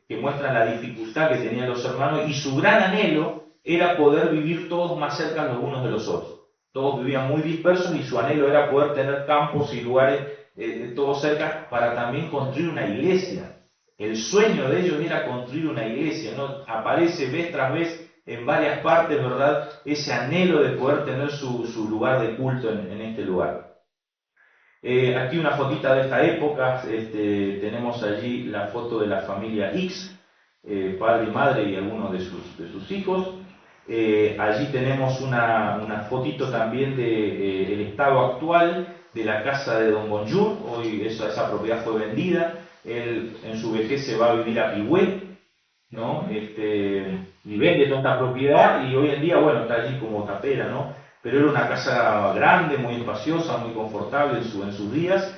que muestran la dificultad que tenían los hermanos, y su gran anhelo era poder vivir todos más cerca los unos de los otros. Todos vivían muy dispersos y su anhelo era poder tener campos y lugares todos cerca para también construir una iglesia. El sueño de ellos era construir una iglesia, ¿no? Aparece vez tras vez en varias partes, ¿verdad?, ese anhelo de poder tener su lugar de culto en este lugar. Aquí una fotita de esta época. Tenemos allí la foto de la familia X, padre y madre y algunos de sus hijos. Allí tenemos una fotito también del estado actual de la casa de don Bonjour. Hoy esa propiedad fue vendida. Él en su vejez se va a vivir a Pigüé. ¿no? Y vende toda esta propiedad y hoy en día, bueno, está allí como tapera, ¿no? Pero era una casa grande, muy espaciosa, muy confortable en sus días,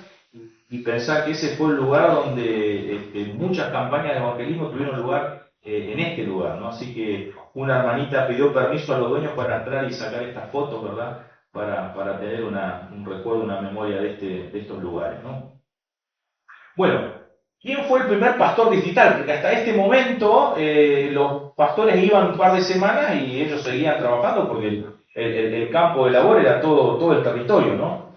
y pensar que ese fue el lugar donde muchas campañas de evangelismo tuvieron lugar en este lugar, ¿no? Así que una hermanita pidió permiso a los dueños para entrar y sacar estas fotos, ¿verdad? Para tener un recuerdo, una memoria de estos lugares, ¿no? Bueno, ¿quién fue el primer pastor distrital? Porque hasta este momento los pastores iban un par de semanas y ellos seguían trabajando porque el campo de labor era todo el territorio, ¿no?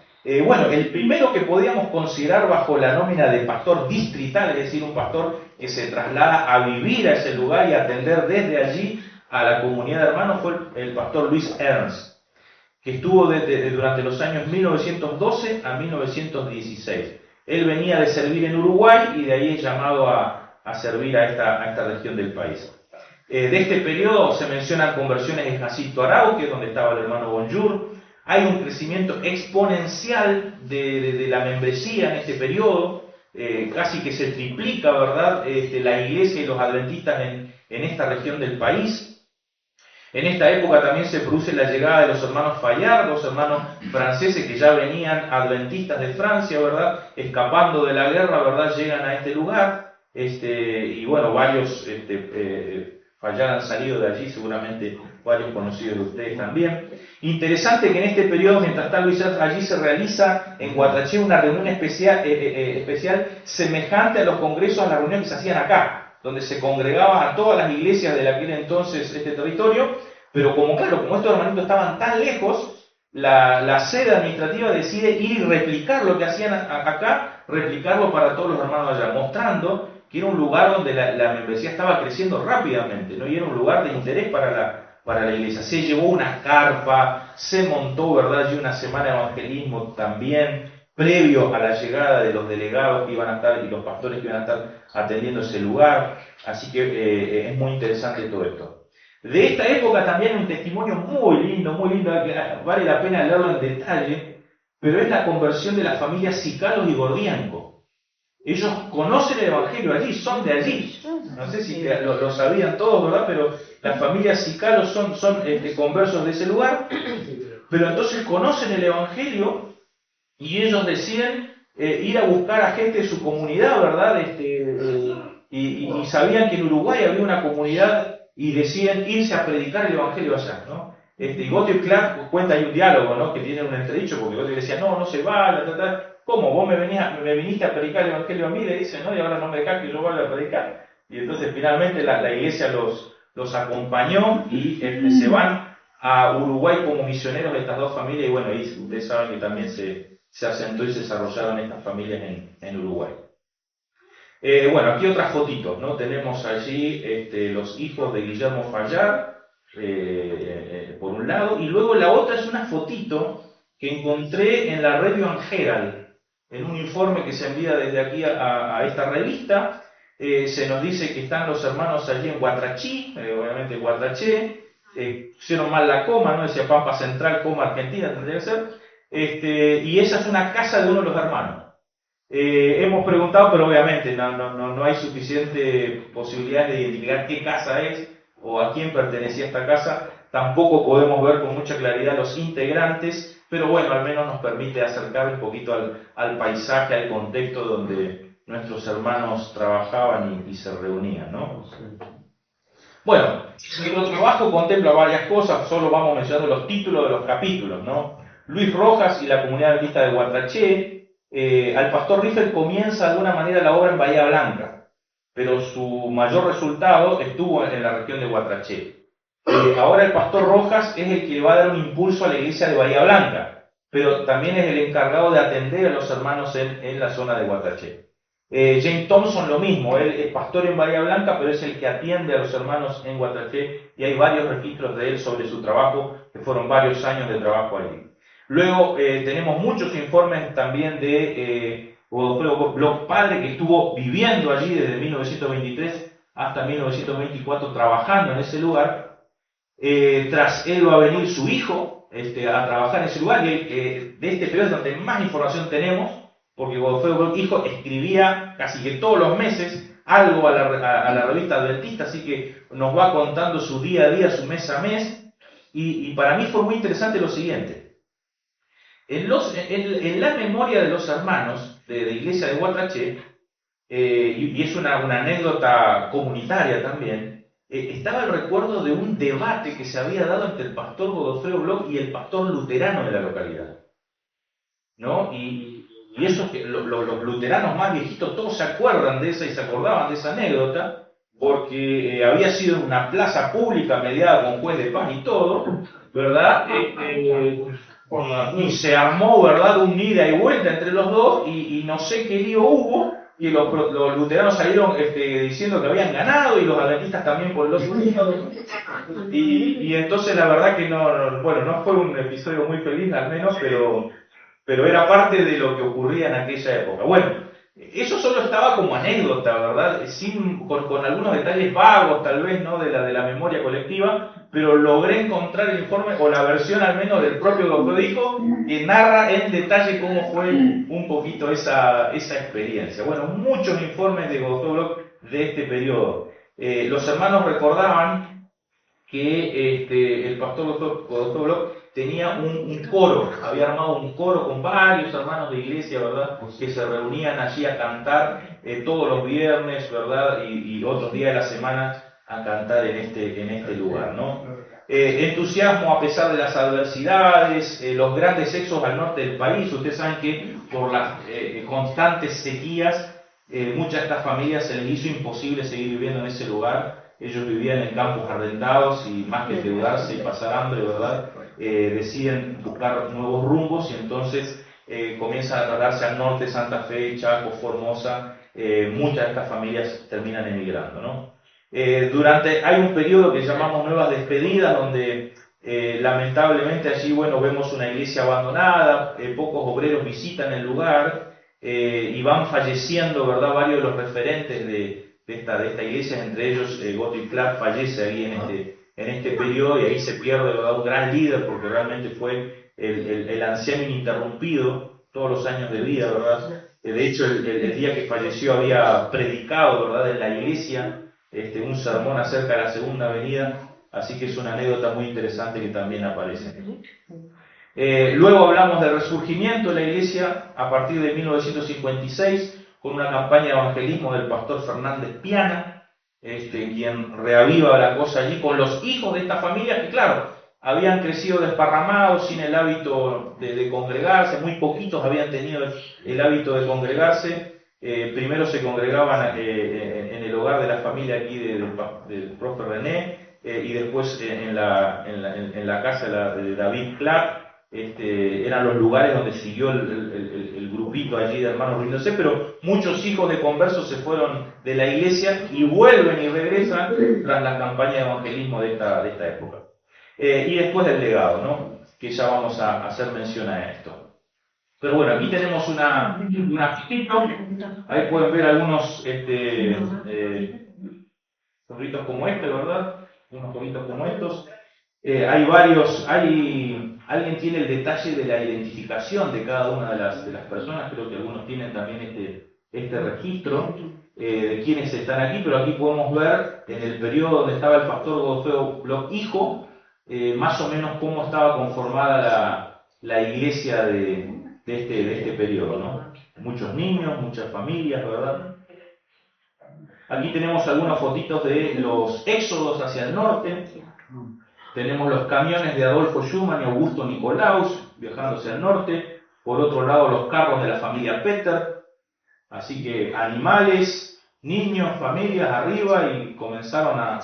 Bueno, el primero que podíamos considerar bajo la nómina de pastor distrital, es decir, un pastor que se traslada a vivir a ese lugar y atender desde allí a la comunidad de hermanos, fue el pastor Luis Ernst, que estuvo durante los años 1912 a 1916. Él venía de servir en Uruguay y de ahí es llamado a servir a esta región del país. De este periodo se mencionan conversiones en Jacinto Arau, donde estaba el hermano Bonjour. Hay un crecimiento exponencial de la membresía en este periodo, casi que se triplica, ¿verdad?, la iglesia y los adventistas en esta región del país. En esta época también se produce la llegada de los hermanos Fayard, dos hermanos franceses que ya venían adventistas de Francia, ¿verdad?, escapando de la guerra, ¿verdad?, llegan a este lugar, y bueno, varios Fayard han salido de allí, seguramente varios conocidos de ustedes también. Interesante que en este periodo, mientras está Luis allí, se realiza en Guatraché una reunión especial semejante a los congresos, a las reuniones que se hacían acá, donde se congregaban a todas las iglesias de aquel entonces este territorio, pero como estos hermanitos estaban tan lejos, la sede administrativa decide ir y replicar lo que hacían acá, replicarlo para todos los hermanos allá, mostrando que era un lugar donde la membresía estaba creciendo rápidamente, ¿no? Y era un lugar de interés para la iglesia. Se llevó una carpa, se montó, ¿verdad?, y una semana de evangelismo también, previo a la llegada de los delegados que iban a estar y los pastores que iban a estar atendiendo ese lugar. Así que es muy interesante todo esto. De esta época también un testimonio muy lindo, que vale la pena leerlo en detalle, pero es la conversión de la familia Sicalos y Gordianco. Ellos conocen el Evangelio allí, son de allí. No sé si lo sabían todos, ¿verdad? Pero las familias Sicalos son conversos de ese lugar, pero entonces conocen el Evangelio y ellos deciden ir a buscar a gente de su comunidad, ¿verdad? Y sabían que en Uruguay había una comunidad y deciden irse a predicar el Evangelio allá, ¿no? Y Gottlieb y Clark cuenta ahí un diálogo, ¿no?, que tiene un entredicho, porque Gottlieb decía, no se va, ¿cómo? ¿Vos me viniste a predicar el Evangelio a mí? Le dice, ¿no? Y ahora no me dejas que yo vaya a predicar. Y entonces finalmente la iglesia los acompañó y se van a Uruguay como misioneros de estas dos familias, y bueno, ahí ustedes saben que también se asentó y se desarrollaron estas familias en Uruguay. Bueno, aquí otras fotitos, ¿no? Tenemos allí los hijos de Guillermo Fayard, por un lado, y luego la otra es una fotito que encontré en la Review and Herald, en un informe que se envía desde aquí a esta revista. Se nos dice que están los hermanos allí en Guatrachí, obviamente Guatraché, pusieron mal la coma, ¿no? Decía Pampa Central, coma Argentina, tendría que ser, y esa es una casa de uno de los hermanos. Hemos preguntado, pero obviamente no hay suficiente posibilidad de identificar qué casa es o a quién pertenecía esta casa. Tampoco podemos ver con mucha claridad los integrantes, pero bueno, al menos nos permite acercar un poquito al paisaje, al contexto donde nuestros hermanos trabajaban y se reunían, ¿no? Bueno, nuestro trabajo contempla varias cosas, solo vamos mencionando los títulos de los capítulos, ¿no? Luis Rojas y la comunidad adventista de Guatraché. Al pastor Riffel comienza de alguna manera la obra en Bahía Blanca, pero su mayor resultado estuvo en la región de Guatraché. Ahora el pastor Rojas es el que le va a dar un impulso a la iglesia de Bahía Blanca, pero también es el encargado de atender a los hermanos en la zona de Guatraché. James Thompson lo mismo, él es pastor en Bahía Blanca, pero es el que atiende a los hermanos en Guatraché, y hay varios registros de él sobre su trabajo, que fueron varios años de trabajo allí. Luego tenemos muchos informes también de Godofredo Bloch padre, que estuvo viviendo allí desde 1923 hasta 1924 trabajando en ese lugar. Tras él va a venir su hijo a trabajar en ese lugar, y de este periodo es donde más información tenemos, porque Godofredo Bloch hijo escribía casi que todos los meses algo a la revista Adventista, así que nos va contando su día a día, su mes a mes, y para mí fue muy interesante lo siguiente. En la memoria de los hermanos de Iglesia de Huatraché, y es una anécdota comunitaria también, estaba el recuerdo de un debate que se había dado entre el pastor Godofredo Bloch y el pastor luterano de la localidad, ¿no? Y eso que los luteranos más viejitos todos se acuerdan de esa y se acordaban de esa anécdota, porque había sido en una plaza pública mediada con juez de paz y todo, ¿verdad? Y se armó, ¿verdad?, un ida y vuelta entre los dos, y no sé qué lío hubo, y los luteranos salieron diciendo que habían ganado, y los adventistas también por el otro lado. Y entonces la verdad que no fue un episodio muy feliz, al menos, pero era parte de lo que ocurría en aquella época. Bueno, eso solo estaba como anécdota, ¿verdad? Con algunos detalles vagos, tal vez, ¿no?, de la memoria colectiva, pero logré encontrar el informe, o la versión al menos del propio Godofredo, que narra en detalle cómo fue un poquito esa experiencia. Bueno, muchos informes de Godofredo de este periodo. Los hermanos recordaban que el pastor Godofredo tenía un coro, había armado un coro con varios hermanos de iglesia, ¿verdad?, que se reunían allí a cantar todos los viernes, ¿verdad?, y otros días de la semana a cantar en este lugar, ¿no? Entusiasmo a pesar de las adversidades, los grandes éxodos al norte del país. Ustedes saben que por las constantes sequías, muchas de estas familias se les hizo imposible seguir viviendo en ese lugar. Ellos vivían en campos arrendados y más que endeudarse y pasar hambre, ¿verdad?, deciden buscar nuevos rumbos, y entonces comienzan a trasladarse al norte, Santa Fe, Chaco, Formosa. Muchas de estas familias terminan emigrando, ¿no? Hay un periodo que llamamos Nuevas Despedidas, donde lamentablemente allí, bueno, vemos una iglesia abandonada, pocos obreros visitan el lugar, y van falleciendo, ¿verdad?, varios de los referentes de esta iglesia, entre ellos Gottlieb Clark fallece ahí en este periodo, y ahí se pierde, ¿verdad?, un gran líder, porque realmente fue el anciano ininterrumpido todos los años de vida, ¿verdad? De hecho, el día que falleció había predicado, ¿verdad?, en la iglesia un sermón acerca de la segunda venida, así que es una anécdota muy interesante que también aparece. Luego hablamos del resurgimiento de la iglesia a partir de 1956, con una campaña de evangelismo del pastor Fernández Piana, quien reaviva la cosa allí con los hijos de esta familia que, claro, habían crecido desparramados, sin el hábito de congregarse. Muy poquitos habían tenido el hábito de congregarse. Primero se congregaban en el hogar de la familia aquí del profe René, y después en la casa de David Clark. Eran los lugares donde siguió el grupito allí de hermanos riéndose, pero muchos hijos de conversos se fueron de la iglesia y vuelven y regresan tras la campaña de evangelismo de esta época. Y después del legado, ¿no?, que ya vamos a hacer mención a esto. Pero bueno, aquí tenemos un afijito, ahí pueden ver algunos zorritos como este, ¿verdad? Unos zorritos como estos. Hay varios, alguien tiene el detalle de la identificación de cada una de las personas. Creo que algunos tienen también este registro de quienes están aquí, pero aquí podemos ver en el periodo donde estaba el pastor Godofredo Bloch hijo, más o menos cómo estaba conformada la iglesia de este periodo, ¿no? Muchos niños, muchas familias, ¿verdad? Aquí tenemos algunas fotitos de los éxodos hacia el norte. Tenemos los camiones de Adolfo Schumann y Augusto Nicolaus viajando hacia el norte. Por otro lado, los carros de la familia Peter. Así que animales, niños, familias arriba, y comenzaron a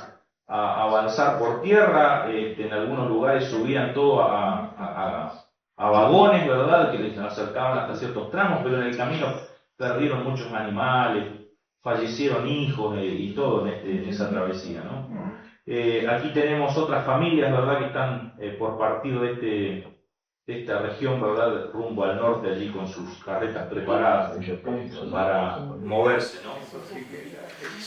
avanzar por tierra. En algunos lugares subían todo a vagones, ¿verdad?, que les acercaban hasta ciertos tramos, pero en el camino perdieron muchos animales, fallecieron hijos y todo en esa travesía, ¿no? Aquí tenemos otras familias, ¿verdad?, que están por partir de esta región, ¿verdad?, rumbo al norte, allí con sus carretas preparadas para moverse, ¿no?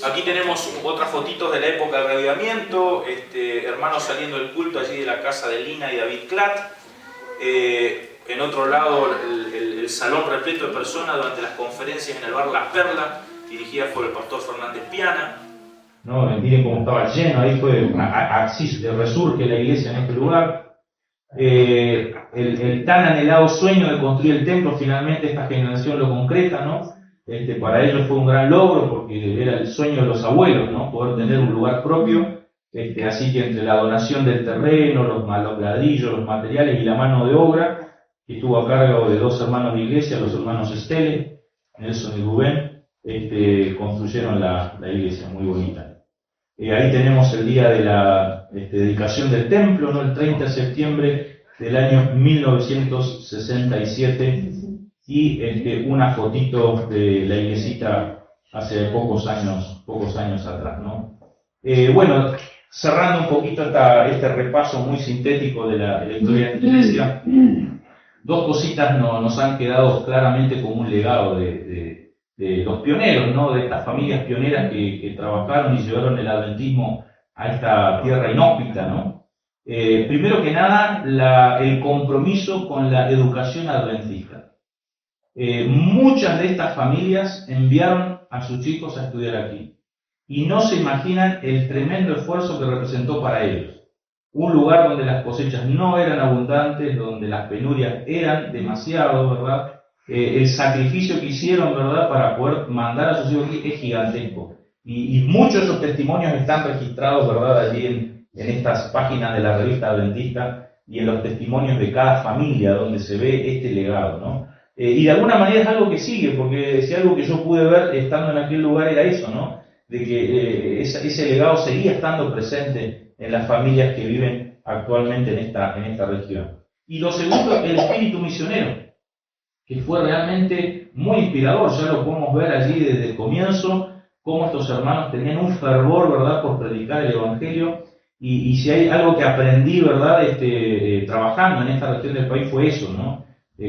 Aquí tenemos otras fotitos de la época del reavivamiento, hermanos saliendo del culto allí de la casa de Lina y David Klatt. En otro lado, el salón repleto de personas durante las conferencias en el bar La Perla, dirigida por el pastor Fernández Piana. ¿No? Miren cómo estaba lleno, ahí fue, resurge la iglesia en este lugar. El tan anhelado sueño de construir el templo, finalmente esta generación lo concreta, ¿no? Para ellos fue un gran logro porque era el sueño de los abuelos, ¿no? Poder tener un lugar propio. Así que entre la donación del terreno, los ladrillos, los materiales y la mano de obra, que estuvo a cargo de dos hermanos de iglesia, los hermanos Estelle, Nelson y Rubén, construyeron la iglesia, muy bonita. Ahí tenemos el día de la dedicación del templo, ¿no? El 30 de septiembre del año 1967, y una fotito de la iglesita hace pocos años atrás, ¿no? Bueno, cerrando un poquito este repaso muy sintético de la historia de la iglesia, dos cositas nos han quedado claramente como un legado de los pioneros, ¿no? De estas familias pioneras que trabajaron y llevaron el adventismo a esta tierra inhóspita, ¿no? Primero que nada, el compromiso con la educación adventista. Muchas de estas familias enviaron a sus chicos a estudiar aquí y no se imaginan el tremendo esfuerzo que representó para ellos. Un lugar donde las cosechas no eran abundantes, donde las penurias eran demasiado, ¿verdad? El sacrificio que hicieron, ¿verdad?, para poder mandar a sus hijos aquí es gigantesco. Y muchos de esos testimonios están registrados, ¿verdad?, allí en estas páginas de la revista Adventista y en los testimonios de cada familia donde se ve este legado, ¿no? Y de alguna manera es algo que sigue, porque si algo que yo pude ver estando en aquel lugar era eso, ¿no? De que ese legado seguía estando presente en las familias que viven actualmente en esta región. Y lo segundo, el espíritu misionero, que fue realmente muy inspirador. Ya lo podemos ver allí desde el comienzo, cómo estos hermanos tenían un fervor, ¿verdad?, por predicar el Evangelio. Y si hay algo que aprendí, ¿verdad?, trabajando en esta región del país fue eso, ¿no?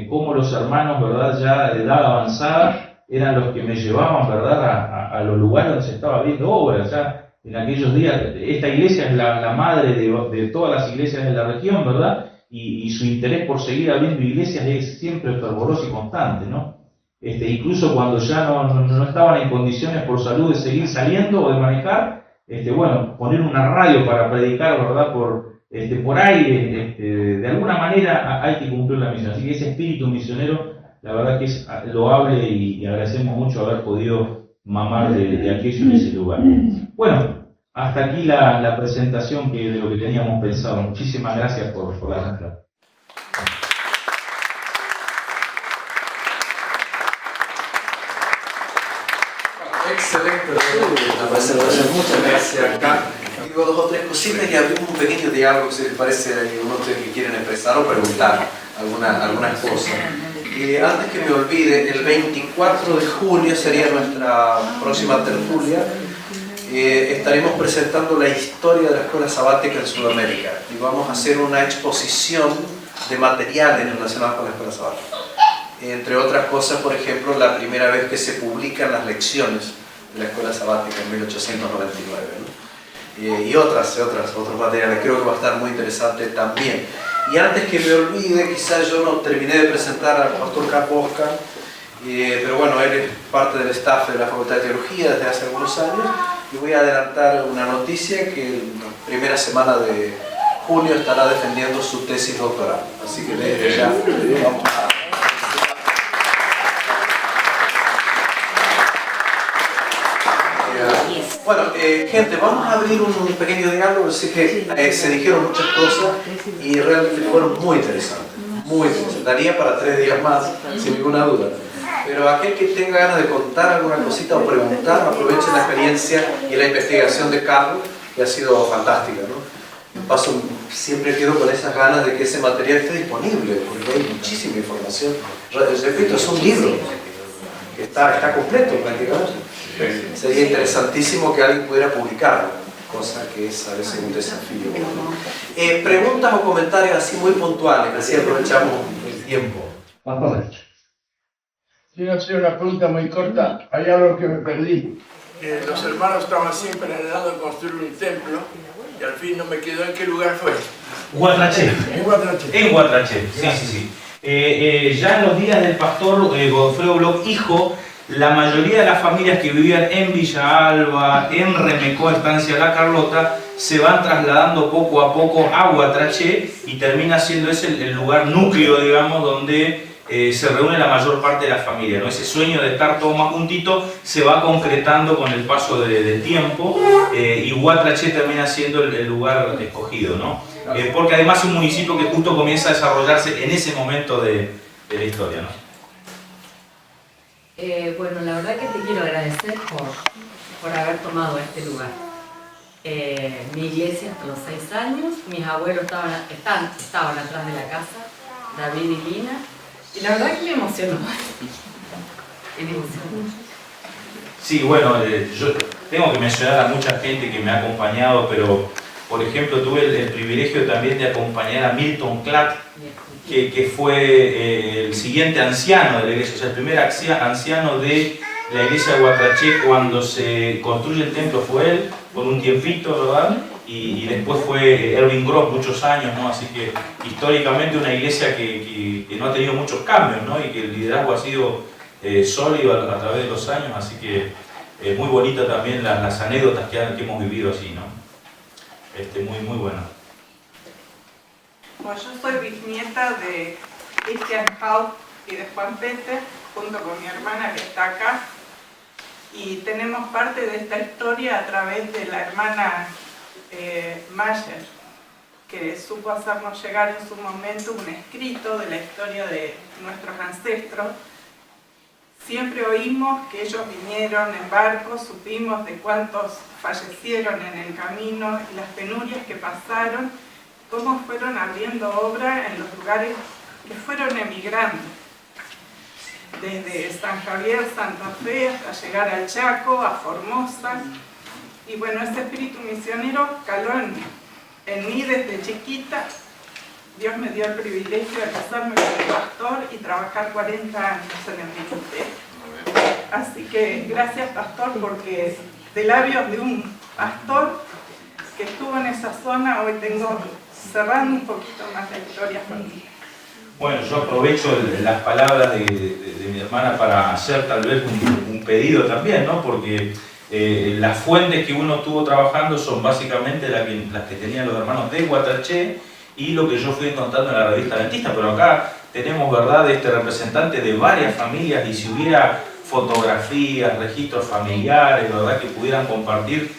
Cómo los hermanos, ¿verdad?, ya de edad avanzada eran los que me llevaban, ¿verdad?, a los lugares donde se estaba viendo obras. Ya en aquellos días, esta iglesia es la madre de todas las iglesias de la región, ¿verdad?, y su interés por seguir abriendo iglesias es siempre fervoroso y constante, ¿no? Incluso cuando ya no estaban en condiciones por salud de seguir saliendo o de manejar, bueno, poner una radio para predicar, ¿verdad?, por aire, de alguna manera hay que cumplir la misión. Así que ese espíritu misionero, la verdad que es loable y agradecemos mucho haber podido mamar de aquello en ese lugar. Bueno, hasta aquí la presentación de lo que teníamos pensado. Muchísimas gracias por la muestra. Excelente, muchas gracias acá. Digo dos o tres cositas y abrimos un pequeño diálogo, si les parece, uno de ustedes que quieren expresar o preguntar algunas cosas. Antes que me olvide, el 24 de junio sería nuestra próxima tertulia. Estaremos presentando la historia de la escuela sabática en Sudamérica y vamos a hacer una exposición de materiales relacionados con la escuela sabática. Entre otras cosas, por ejemplo, la primera vez que se publican las lecciones de la escuela sabática en 1899, ¿no? Y otros materiales. Creo que va a estar muy interesante también. Y antes que me olvide, quizás yo no terminé de presentar al pastor Capo Oscar, pero bueno, él es parte del staff de la Facultad de Teología desde hace algunos años, y voy a adelantar una noticia que en la primera semana de junio estará defendiendo su tesis doctoral. Así que desde ya vamos a... Bueno, gente, vamos a abrir un pequeño diálogo. Así que se dijeron muchas cosas y realmente fueron muy interesantes. Muy interesantes. Daría para 3 días más, sin ninguna duda. Pero aquel que tenga ganas de contar alguna cosita o preguntar, aproveche la experiencia y la investigación de Carlos, que ha sido fantástica, ¿no? Paso, siempre quedo con esas ganas de que ese material esté disponible, porque hay muchísima información. Repito, es un libro que está completo prácticamente. Sería interesantísimo que alguien pudiera publicarlo, cosa que es a veces un desafío. Preguntas o comentarios así muy puntuales, así aprovechamos el tiempo. Quiero hacer una pregunta muy corta. Hay algo que me perdí. Los hermanos estaban siempre anhelando construir un templo y al fin no me quedó. ¿En qué lugar fue? Guatraché. En Guatraché. En Guatraché, sí. Ya en los días del pastor Godofredo Bloch, hijo, la mayoría de las familias que vivían en Villa Alba, en Remecó, Estancia La Carlota, se van trasladando poco a poco a Guatraché y termina siendo ese el lugar núcleo, digamos, donde se reúne la mayor parte de la familia, ¿no? Ese sueño de estar todo más juntito se va concretando con el paso del tiempo y Guatraché termina siendo el lugar escogido, ¿no? Porque además es un municipio que justo comienza a desarrollarse en ese momento de la historia, ¿no? Bueno, la verdad que te quiero agradecer por haber tomado este lugar. Mi iglesia hasta los 6 años, mis abuelos estaban atrás de la casa, David y Lina, y la verdad que me emocionó. Sí, bueno, yo tengo que mencionar a mucha gente que me ha acompañado, pero por ejemplo tuve el privilegio también de acompañar a Milton Klatt, que fue el siguiente anciano de la iglesia, o sea, el primer anciano de la iglesia de Guatraché. Cuando se construye el templo fue él, por un tiempito, ¿verdad? Y después fue Erwin Gross muchos años, ¿no? Así que históricamente una iglesia que no ha tenido muchos cambios, ¿no? Y que el liderazgo ha sido sólido a través de los años, así que muy bonita también las anécdotas que hemos vivido así, ¿no? Muy bueno. Bueno, yo soy bisnieta de Christian Haupt y de Juan Peter, junto con mi hermana que está acá, y tenemos parte de esta historia a través de la hermana Mayer, que supo hacernos llegar en su momento un escrito de la historia de nuestros ancestros. Siempre oímos que ellos vinieron en barco, supimos de cuántos fallecieron en el camino y las penurias que pasaron, cómo fueron abriendo obra en los lugares que fueron emigrando, desde San Javier, Santa Fe, hasta llegar al Chaco, a Formosa. Y bueno, ese espíritu misionero caló en mí desde chiquita. Dios me dio el privilegio de casarme con el pastor y trabajar 40 años en el ministerio. Así que gracias, pastor, porque de labios de un pastor que estuvo en esa zona, hoy tengo cerrando un poquito más la historia familiar. Bueno, yo aprovecho las palabras de mi hermana para hacer tal vez un pedido también, ¿no? Porque las fuentes que uno estuvo trabajando son básicamente las que tenían los hermanos de Guatraché y lo que yo fui encontrando en la revista Adventista, pero acá tenemos, ¿verdad?, representante de varias familias, y si hubiera fotografías, registros familiares, ¿verdad?, que pudieran compartir,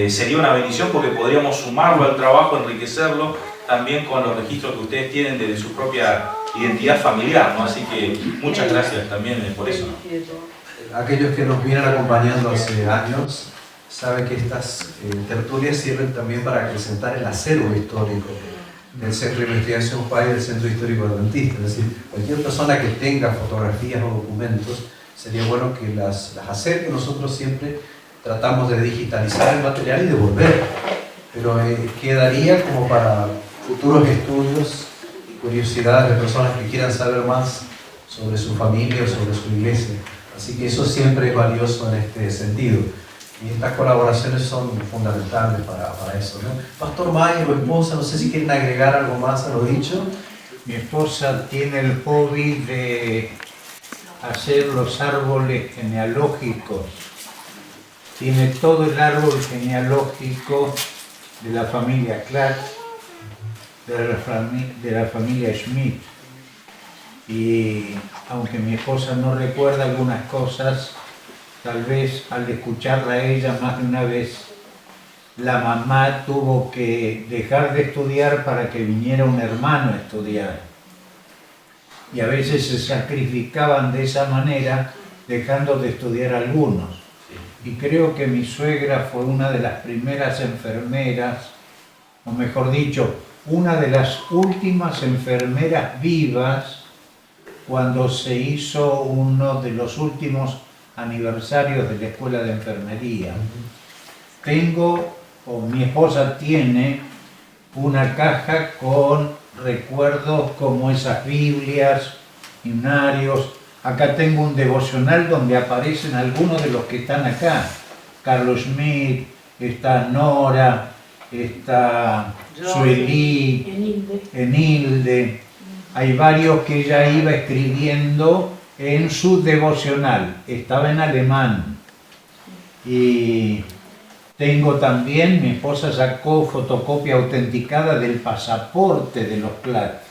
sería una bendición, porque podríamos sumarlo al trabajo, enriquecerlo también con los registros que ustedes tienen de su propia identidad familiar, ¿no? Así que muchas gracias también por eso, ¿no? Aquellos que nos vienen acompañando hace años saben que estas tertulias sirven también para acrecentar el acervo histórico del Centro de Investigación PAI y del Centro Histórico Adventista. Es decir, cualquier persona que tenga fotografías o documentos, sería bueno que las acerque. Nosotros siempre tratamos de digitalizar el material y devolver, pero quedaría como para futuros estudios y curiosidades de personas que quieran saber más sobre su familia o sobre su iglesia. Así que eso siempre es valioso en este sentido. Y estas colaboraciones son fundamentales para eso, ¿no? Pastor Mayer o esposa, no sé si quieren agregar algo más a lo dicho. Mi esposa tiene el hobby de hacer los árboles genealógicos. Tiene todo el árbol genealógico de la familia Klatt, de la familia Schmidt. Y aunque mi esposa no recuerda algunas cosas, tal vez al escucharla a ella más de una vez, la mamá tuvo que dejar de estudiar para que viniera un hermano a estudiar. Y a veces se sacrificaban de esa manera, dejando de estudiar algunos. Y creo que mi suegra fue una de las primeras enfermeras, o mejor dicho, una de las últimas enfermeras vivas cuando se hizo uno de los últimos aniversarios de la escuela de enfermería. Mi esposa tiene una caja con recuerdos como esas Biblias, himnarios. Acá tengo un devocional donde aparecen algunos de los que están acá. Carlos Schmidt, está Nora, está Sueli, Enilde. Hay varios que ella iba escribiendo en su devocional. Estaba en alemán. Y tengo también, mi esposa sacó fotocopia autenticada del pasaporte de los Clat.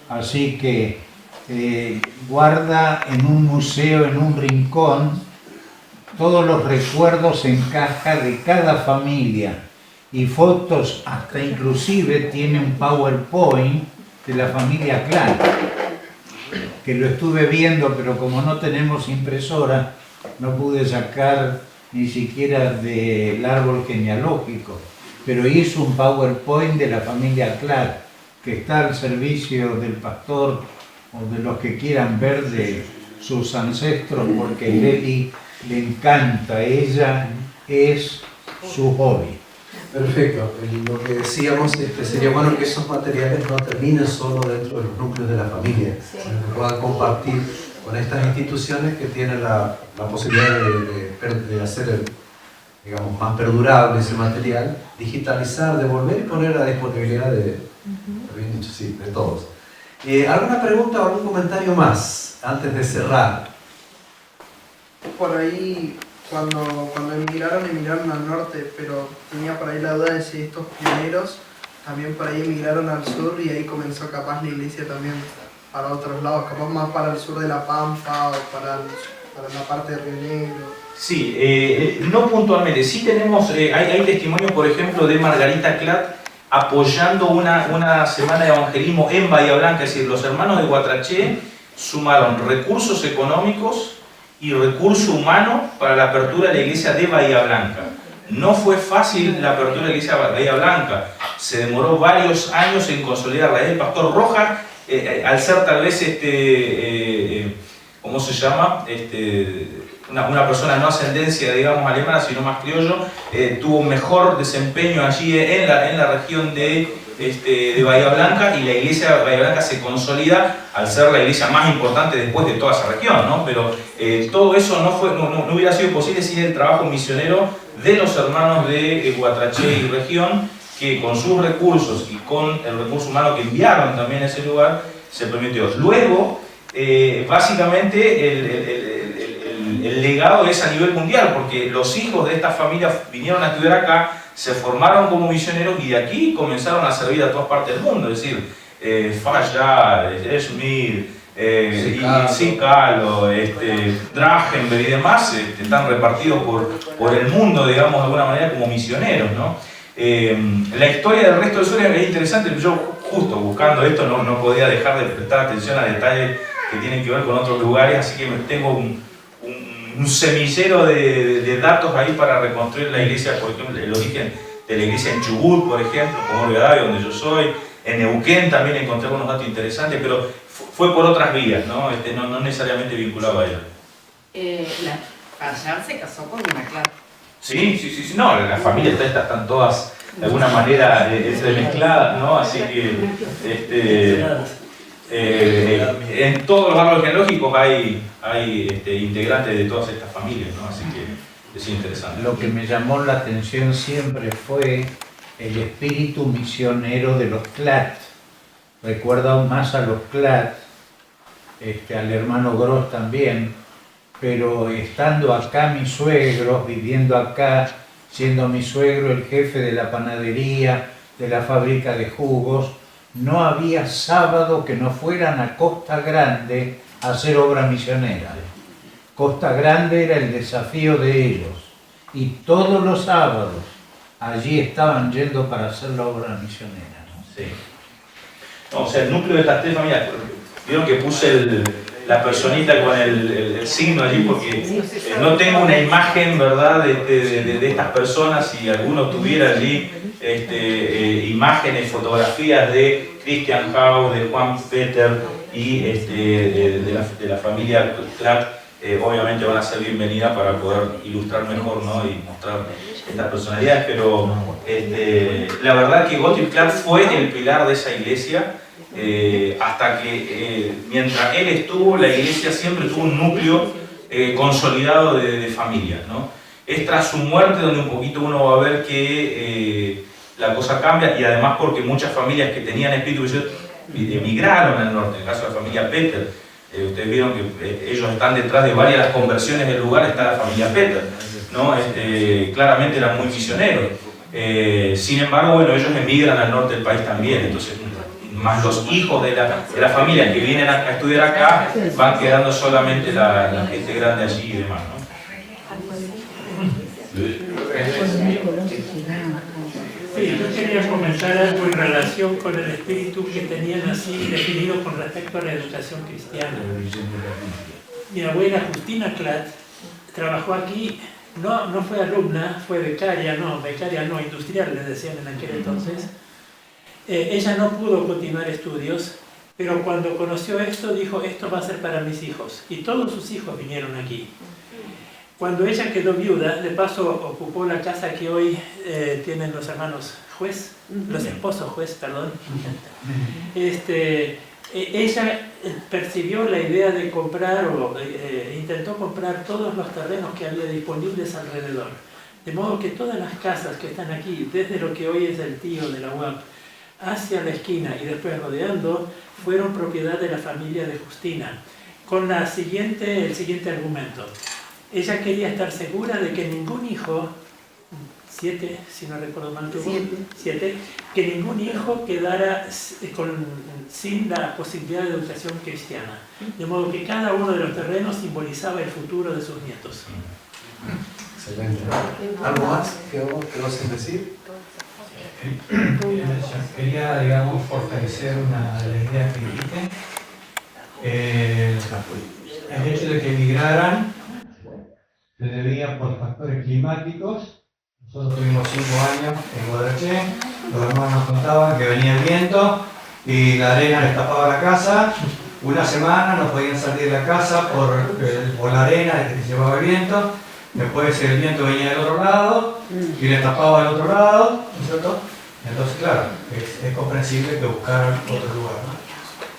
Así que guarda en un museo, en un rincón, todos los recuerdos en caja de cada familia y fotos, hasta inclusive tiene un PowerPoint de la familia Clat, que lo estuve viendo, pero como no tenemos impresora, no pude sacar ni siquiera del árbol genealógico, pero hizo un PowerPoint de la familia Clat, que está al servicio del pastor o de los que quieran ver de sus ancestros, porque a Leli le encanta, ella es su hobby. Perfecto. Lo que decíamos sería bueno que esos materiales no terminen solo dentro de los núcleos de la familia, sino que puedan compartir con estas instituciones que tienen la posibilidad de hacer, digamos, más perdurable ese material, digitalizar, devolver y poner a disponibilidad bien dicho, sí, de todos. ¿Alguna pregunta o algún comentario más antes de cerrar? Por ahí, cuando emigraron al norte, pero tenía por ahí la duda de si estos pioneros también por ahí emigraron al sur y ahí comenzó capaz la iglesia también para otros lados, capaz más para el sur de La Pampa o para la parte de Río Negro. Sí, no puntualmente, sí tenemos, hay testimonios, por ejemplo, de Margarita Clat apoyando una semana de evangelismo en Bahía Blanca, es decir, los hermanos de Guatraché sumaron recursos económicos y recurso humano para la apertura de la iglesia de Bahía Blanca. No fue fácil la apertura de la iglesia de Bahía Blanca, se demoró varios años en consolidarla. El pastor Rojas, al ser tal vez, ¿cómo se llama? Una persona no ascendencia, digamos, alemana, sino más criollo, tuvo mejor desempeño allí en la región de Bahía Blanca, y la iglesia de Bahía Blanca se consolida al ser la iglesia más importante después de toda esa región, ¿no? Pero todo eso no hubiera sido posible sin el trabajo misionero de los hermanos de Guatraché y región, que con sus recursos y con el recurso humano que enviaron también a ese lugar, se permitió. Luego, básicamente, el legado es a nivel mundial, porque los hijos de estas familias vinieron a estudiar acá, se formaron como misioneros y de aquí comenzaron a servir a todas partes del mundo. Es decir, Fayal, Schmidt, Sicalo, Dragenberg y demás están repartidos por el mundo, digamos, de alguna manera como misioneros, ¿no? La historia del resto del sur es interesante. Yo, justo buscando esto, no podía dejar de prestar atención a detalles que tienen que ver con otros lugares, así que tengo un semillero de datos ahí para reconstruir la iglesia, por ejemplo, el origen de la iglesia en Chubut, por ejemplo, como Rivadavia, donde yo soy. En Neuquén también encontré unos datos interesantes, pero fue por otras vías, ¿no? No necesariamente vinculado a ella. Fayal se casó con una Clat. Sí, no, las familias estas están todas de alguna manera entremezcladas, ¿no? Así que en todos los árboles genealógicos hay integrantes de todas estas familias, ¿no? Así que es interesante. Lo que me llamó la atención siempre fue el espíritu misionero de los Clat. Recuerdo más a los Clat, al hermano Gross también, pero estando acá mis suegros, viviendo acá, siendo mi suegro el jefe de la panadería, de la fábrica de jugos, no había sábado que no fueran a Costa Grande a hacer obra misionera. Costa Grande era el desafío de ellos, y todos los sábados allí estaban yendo para hacer la obra misionera, ¿no? Sí. No, o sea, el núcleo de estas tres familias, vieron que puse la personita con el signo allí porque no tengo una imagen, ¿verdad?, de estas personas. Si alguno tuviera allí imágenes, fotografías de Christian Haug, de Juan Peter y de la familia Clat, obviamente van a ser bienvenidas para poder ilustrar mejor, ¿no?, y mostrar estas personalidades. Pero la verdad que Gottlieb Clat fue el pilar de esa iglesia, hasta que mientras él estuvo, la iglesia siempre tuvo un núcleo consolidado de familias, ¿no? Es tras su muerte donde un poquito uno va a ver que la cosa cambia, y además porque muchas familias que tenían espíritu misionario emigraron al norte. En el caso de la familia Peter, Ustedes vieron que ellos están detrás de varias conversiones del lugar, está la familia Peter, ¿no? Claramente eran muy misioneros. Sin embargo, bueno, ellos emigran al norte del país también, entonces, más los hijos de la familia que vienen a estudiar acá, van quedando solamente la gente grande allí y demás, ¿no? Sí, yo quería comentar algo en relación con el espíritu que tenían así definido con respecto a la educación cristiana. Mi abuela Justina Klatt trabajó aquí, no fue alumna, fue becaria no, industrial le decían en aquel entonces. Ella no pudo continuar estudios, pero cuando conoció esto dijo, esto va a ser para mis hijos. Y todos sus hijos vinieron aquí. Cuando ella quedó viuda, de paso ocupó la casa que hoy tienen los hermanos Juez, los esposos Juez, perdón. Ella percibió la idea de comprar o intentó comprar todos los terrenos que había disponibles alrededor. De modo que todas las casas que están aquí, desde lo que hoy es el tío de la UAP, hacia la esquina y después rodeando, fueron propiedad de la familia de Justina, con el siguiente argumento. Ella quería estar segura de que ningún hijo, 7, si no recuerdo mal, tuvo 7, que ningún hijo quedara sin la posibilidad de educación cristiana. De modo que cada uno de los terrenos simbolizaba el futuro de sus nietos. Excelente. ¿Algo más que vas a decir? Quería, digamos, fortalecer una de las ideas que dijiste. El hecho de que emigraran se debía por factores climáticos. Nosotros tuvimos 5 años en Guadalajara, los hermanos nos contaban que venía el viento y la arena les tapaba la casa. Una semana no podían salir de la casa por la arena que llevaba el viento. Después el viento venía del otro lado y les tapaba el otro lado, ¿no es cierto? Entonces, claro, es comprensible que buscaran otro lugar, ¿no?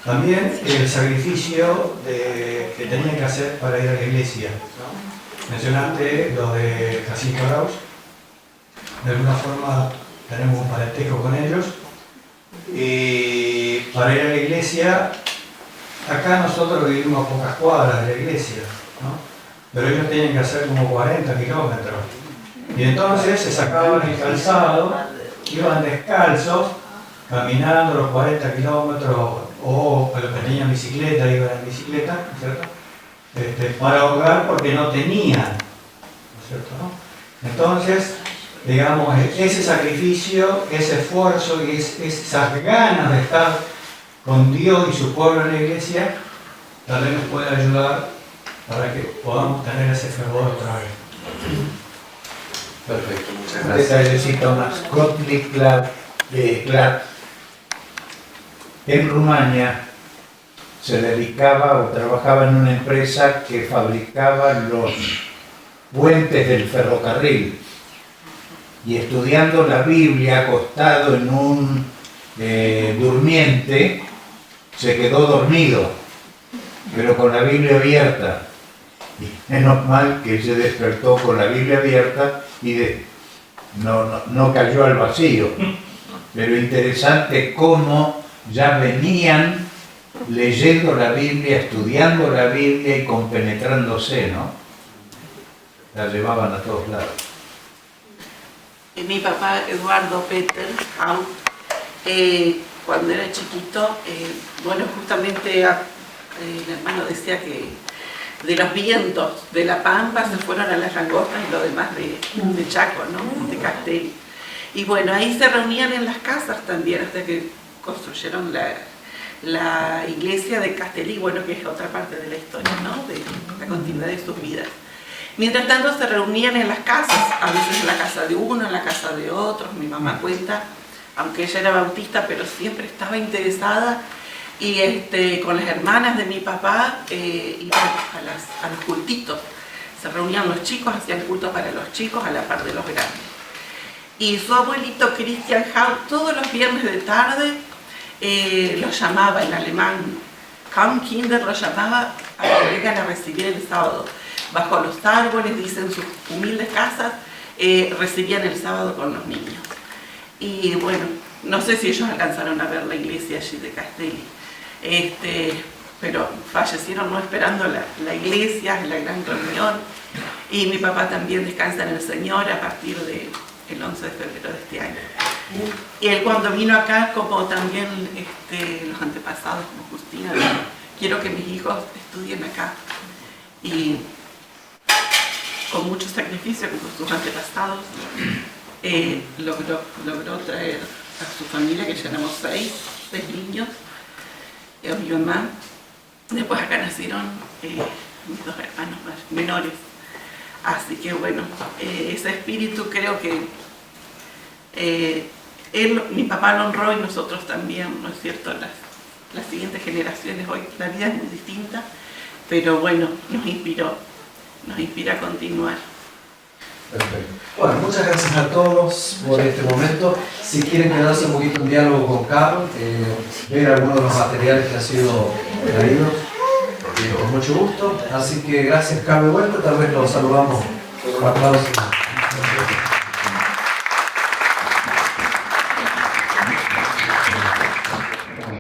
También el sacrificio que tenían que hacer para ir a la iglesia, ¿no? Mencionaste lo de Jacinto Arauz. De alguna forma tenemos un parentesco con ellos. Y para ir a la iglesia, acá nosotros vivimos a pocas cuadras de la iglesia, ¿no? Pero ellos tenían que hacer como 40 kilómetros. Y entonces se sacaban el calzado, iban descalzos, caminando los 40 kilómetros, o los que tenían bicicleta, iban en bicicleta, ¿cierto? Para ahogar porque no tenían, ¿no es cierto? ¿No? Entonces, digamos, ese sacrificio, ese esfuerzo y esas ganas de estar con Dios y su pueblo en la iglesia, tal vez nos puede ayudar para que podamos tener ese fervor otra vez. Perfecto, muchas Un gracias. detallecito más. Gottlieb Klatt, en Rumania, se dedicaba o trabajaba en una empresa que fabricaba los puentes del ferrocarril. Y estudiando la Biblia, acostado en un durmiente, se quedó dormido, pero con la Biblia abierta. Y menos mal que se despertó con la Biblia abierta y no cayó al vacío. Pero interesante cómo ya venían leyendo la Biblia, estudiando la Biblia y compenetrándose, ¿no? La llevaban a todos lados. Mi papá, Eduardo Peter Haupt, cuando era chiquito, bueno, justamente el hermano decía que de los vientos de La Pampa se fueron a las langostas y lo demás de Chaco, ¿no? De Castelli. Y bueno, ahí se reunían en las casas también hasta que construyeron la iglesia de Castelli, bueno, que es otra parte de la historia, ¿no? De la continuidad de sus vidas. Mientras tanto se reunían en las casas, a veces en la casa de uno, en la casa de otro. Mi mamá cuenta, aunque ella era bautista, pero siempre estaba interesada y con las hermanas de mi papá iban a los cultitos. Se reunían los chicos, hacían culto para los chicos a la par de los grandes. Y su abuelito Christian Haupt todos los viernes de tarde los llamaba en alemán, Kaum Kinder los llamaba a que vengan a recibir el sábado. Bajo los árboles, dicen sus humildes casas, recibían el sábado con los niños. Y bueno, no sé si ellos alcanzaron a ver la iglesia allí de Castelli. pero fallecieron no esperando la iglesia, la gran reunión. Y mi papá también descansa en el Señor a partir del 11 de febrero de este año. Y él cuando vino acá, como también los antepasados, como Justina, dijo, quiero que mis hijos estudien acá. Y con mucho sacrificio, como sus antepasados, logró traer a su familia, que ya éramos seis niños, a mi mamá. Después acá nacieron mis dos hermanos menores. Así que bueno, ese espíritu creo que mi papá lo honró y nosotros también, ¿no es cierto? Las siguientes generaciones, hoy la vida es muy distinta, pero bueno, nos inspira a continuar. Perfecto. Bueno, muchas gracias a todos por este momento. Si quieren quedarse un poquito en diálogo con Carlos, ver algunos de los materiales que han sido traídos, con mucho gusto. Así que gracias, Carlos, de vuelta. Tal vez los saludamos con aplausos.